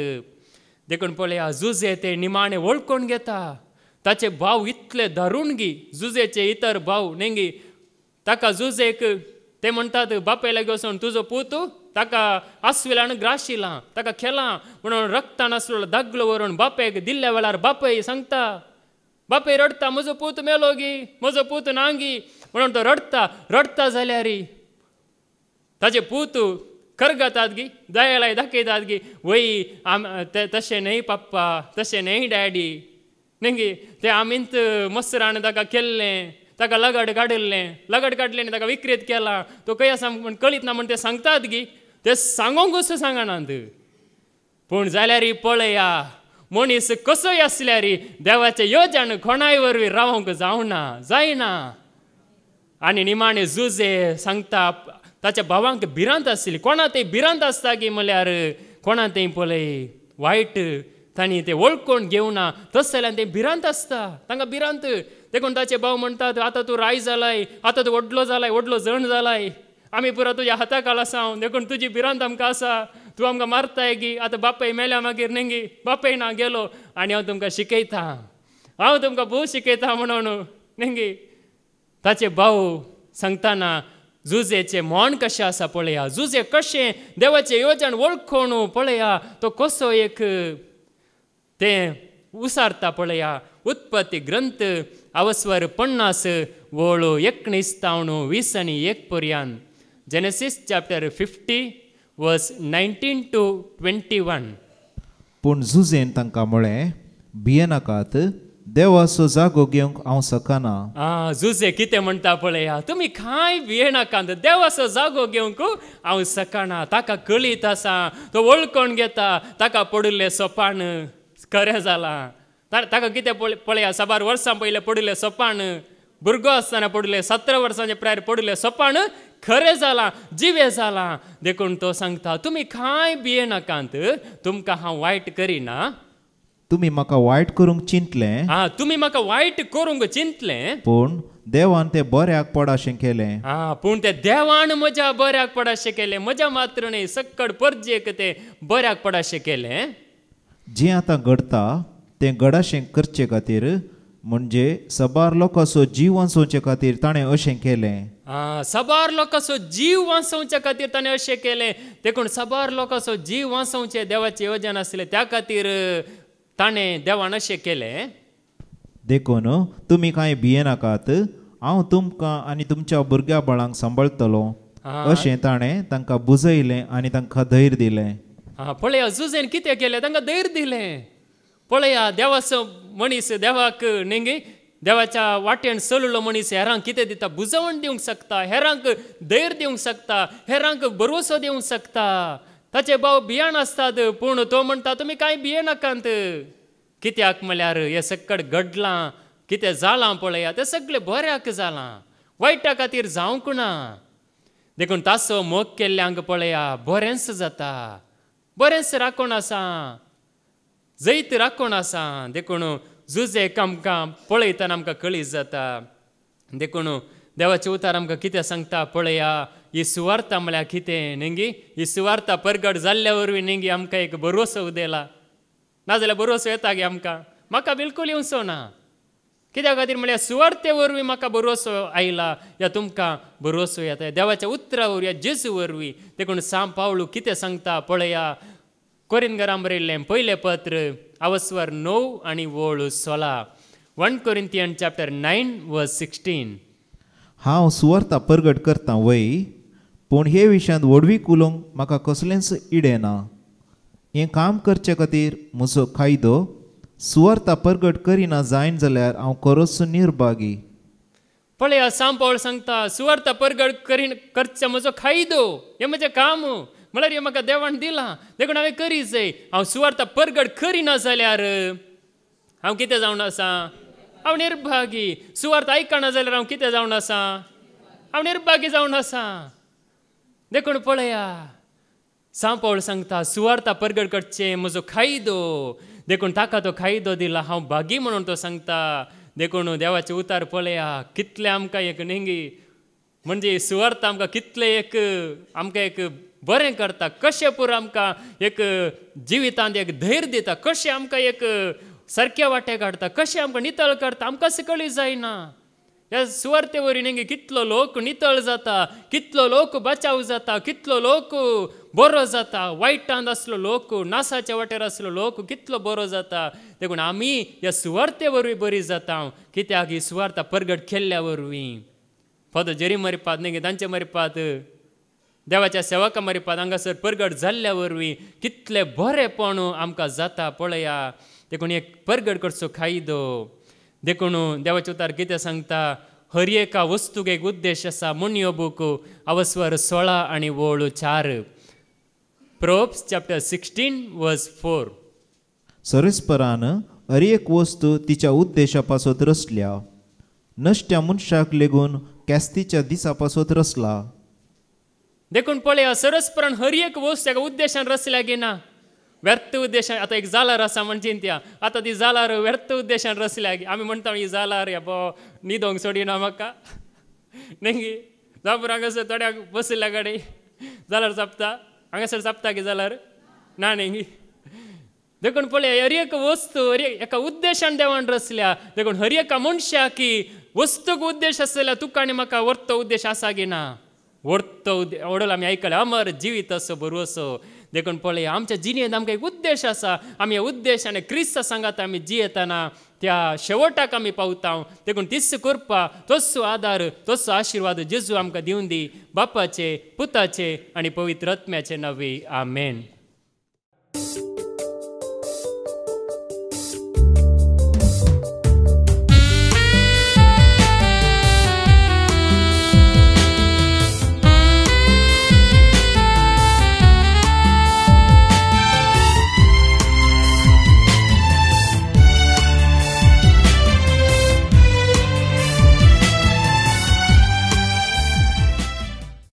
देखून पळया जुजे ते निमाणे वळखून घेता ताचे भाव इतले धरून जुजेचे इतर भाव नेंगी ताका जुजेक ते म्हणतात बापेला वचून तुजो पूत ताका आसविलान ग्राशिला ताका खेला म्हणून रक्तान आसलो दागलो व्हरून बापेक दिल्ल्या वेळार बापय सांगता बापय रडता म्हजो पूत मेलो गी म्हजो पूत नांगी म्हणून तो रडता जाल्यार ताचे पूत करगतात गी दयालाय दाखयतात गी वय तशें न्हय पप्पा तशें न्हय डॅडी नेंगी ते आमींत मसरान ताका केल्लें ताका लगड काडलें आनी ताका विक्रेत केला तो खंय आसा म्हण कळीत ना म्हण ते सांगतात गी ते सांगोंकूच सांगनात पूण जाल्यार पळया मनीस कसोय आसल्यार देवाचें येवजण कोणाय वरवीं रावंक जायना आनी निमाणे जुजे सांगता ताच्या भावांक भिरांत आसली कोणा तें भिरांत आसता गी म्हळ्यार कोणा तें पळय वायट तांणी ते वळखून घेवना तस जाल्यार तें भिरांत आसता तांकां भिरांत देखून ताचे भाव म्हणटात आतां तूं राय जालाय आतां तूं व्हडलो जण जालाय आमी पुरो तुज्या हाताक आसा देखून तुजी भिरांत आमकां आसा तूं आमकां मारताय गी आतां बापय मेल्या मागीर नेंगी बापय ना गेलो आनी हांव तुमकां शिकयता हांव तुमकां भोव शिकयता म्हणून नेंगी ताचे भाव सांगतना जुजेचे मोण कशें आसा पळया जुजे कशें देवाचें येवजण वळखून पळया तो कसो एक तें उसारता पळया उत्पत्ती ग्रंथ अवस्वर 50 वळो 19 आनी 1 पर्यंत जेनेसीस चॅप्टर 50 वर्स 19 to 21 पूण जुजेन तांकां म्हळें भियेनाकात देवाचो जागो घेवंक हांव सकना जुजे कितें म्हणटा पळया तुमी कांय भियेनाकात देवाचो जागो घेवंक हांव सकना ताका कळीत आसा तो वळखून घेता ताका पडिल्लें सोपान खरें जालां ताका कितें पळया 7 वर्सां पयलें पडिल्लें सोपान भुरगो आसतना पडिल्लें 17 वर्सांचे प्रायर पडिल्लें सोपान खरें जालां जिवे जालां देखून तो सांगता तुमी कांय भियेनाकात तुमकां हांव वायट करिना तुमी म्हाका वायट करूंक चिंतलें तुमी म्हाका वायट करूंक चिंतलें पूण देवान तें बऱ्याक पडाशें केलें पूण तें देवान म्हज्या बऱ्याक पडाशें केलें म्हज्या मात्र न्हय सक्कड परजेक तें बऱ्याक पडाशें केलें जें आतां घडटा तें घडाशें करचे खातीर म्हणजे सबार लोकांचो जीव वाचोवचे खातीर ताणें अशें केलें सबार लोकांचो जीव वाचोवचे खातीर ताणें अशें केलें देखून सबार लोकांचो जीव वाचोवचें देवाचें येवजण आसलें त्या खातीर ताणें देवान अशें केलें देखून तुमी कांय भियेनाकात हांव तुमकां आनी तुमच्या भुरग्या बाळांक सांबाळटलो अशें ताणें तांकां बुजयलें आनी तांकां धैर्य दिलें पळया जुजेन कितें केलें तांकां धैर्य दिलें पळया देवाचो मनीस देवाक नेंगी देवाच्या वाटेन चललो मनीस हेरांक कितें दिता बुजवण दिवंक शकता हेरांक धैर्य दिवंक शकता हेरांक भरवसो दिवंक शकता ताचे भाव भियाण आसतात पूण तो म्हणटा तुमी कांय भियेनाकात कित्याक म्हळ्यार हें सक्कड घडलां कितें जालां पळया तें सगळें बऱ्याक जालां वायटा खातीर जावंक ना देखून ताचो मोग केल्ल्यांक पळया बरेंच जाता बरेंच राखून आसा जैत राखून आसा देखून जुजेक आमकां पळयतना आमकां कळीत जाता देखून देवाचें उतार आमकां कितें सांगता पळया ही सुवार्ता म्हळ्यार कितें नेंगी ही सुवार्ता परगट जाल्ल्या वरवीं नेंगी आमकां एक भरवसो उदेला नाजाल्यार भरवसो येता गे आमकां म्हाका बिलकूल येवचो ना कित्या खातीर म्हळ्यार सुवार्ते वरवीं म्हाका भरवसो आयला या तुमकां भरवसो येता देवाच्या उतरा वरवीं जेजू वरवीं देखून सांत पावलू कितें सांगता पळया कोरिंथीयांक बरयल्लें पयलें पत्र अवस्वर 9 आनी 16 1 Corinthians chapter 9 verse 16 हांव सुवार्ता परगट करता वय पूण हे विशयांत वडवीक उलोवंक म्हाका कसलेंच इडे ना हें काम करचे खातीर म्हजो कायदो सुवार्ता परगट करिना जायन जाल्यार हांव खरोच निर्भागी पळया सांत पावल सांगता सुवार्ता परगट करचे म्हजो कायदो हें म्हजें काम म्हळ्यार हें म्हाका देवान दिलां देखून हांवें करीत जाय हांव सुवार्ता परगट करिना जाल्यार हांव कितें जावन आसा हांव निर्भागी सुवार्ता आयकना जाल्यार हांव कितें जावन आसा हांव निर्भागी जावन आसा देखून पळया सांत पावल सांगता सुवार्ता परगट करचें म्हजो कायदो देखून ताका तो कायदो दिला हांव भागी म्हणून तो सांगता देखून देवाचें उतार पळया कितलें आमकां एक नेंगी म्हणजे सुवार्ता आमकां कितलें एक आमकां एक बरें करता, कशें पुरो आमकां एक जिवितांत एक धैर्य दिता, कशें आमकां एक सारक्या वाटेक हाडटा, कशें आमकां नितळ करता आमकां सकळी जायना. ह्या सुवार्ते वरवीं नेगी कितलो लोक नितळ जाता, कितलो लोक बचाव जाता, कितलो लोक बरो जाता, वायटांत आसलो लोक, नासाच्या वाटेर आसलो लोक कितलो बरो जाता. देखून आमी ह्या सुवार्ते वरवीं बरी जाता, कित्याक ही सुवार्ता परगट केल्ल्या वरवीं. फादर जेरी मरिपात नेगी तांचे मरिपात, देवाच्या सेवका मरिपात हांगासर परगट जाल्ल्या वरवीं कितले बरेपण आमकां जाता पळया. देखून एक परगट करचो कायदो. देखून देवाचे उतार कितें सांगता, हर एका वस्तूक एक उद्देश आसा म्हूण हो बूक अवस्वर 16 आनी वोळ 4. प्रोब्स चॅप्टर 16 वर्स 4. सरस्परान हर एक वस्तू तिच्या उद्देशा पासत रचल्या. नश्ट्या मनशाक लेगून कॅस्तीच्या दिसा पासत रचला. देखून पळया, सरस्परान हर एक वस्त एका उद्देशान रचल्या गेना. व्यर्थ उद्देशान आतां एक जालार आसा म्हणजे त्या आतां ती जालार व्यर्थ उद्देशान रचल्या. आमी म्हणटा ही जालार या बो न्हिदोंक सोडिना म्हाका नेगी जाबर हांगासर थोड्याक बसयल्या गाडी जाल्यार चापता, हांगासर चापता की जाल्यार ना नेगी. देखून पळया, हर एक वस्तू हर एका उद्देशान देवान रचल्या. देखून हर एका मनशाक की वस्तूक उद्देश आसल्या, तुका आनी म्हाका वर्त उद्देश आसा की ना. वर्त ओडल आमी आयकले अमर जिवीत असो बरो असो. देखून पळया, आमच्या जिणेंत आमकां एक उद्देश आसा. आमी ह्या उद्देशान क्रिस्त सांगात आमी जियेतना त्या शेवटाक आमी पावता. देखून तिस करपा तसो आदार तसो आशिर्वाद जेजू आमकां दिवन दी. बापाचे, पुताचे आनी पवित्र आत्म्याचे नवे. आमेन.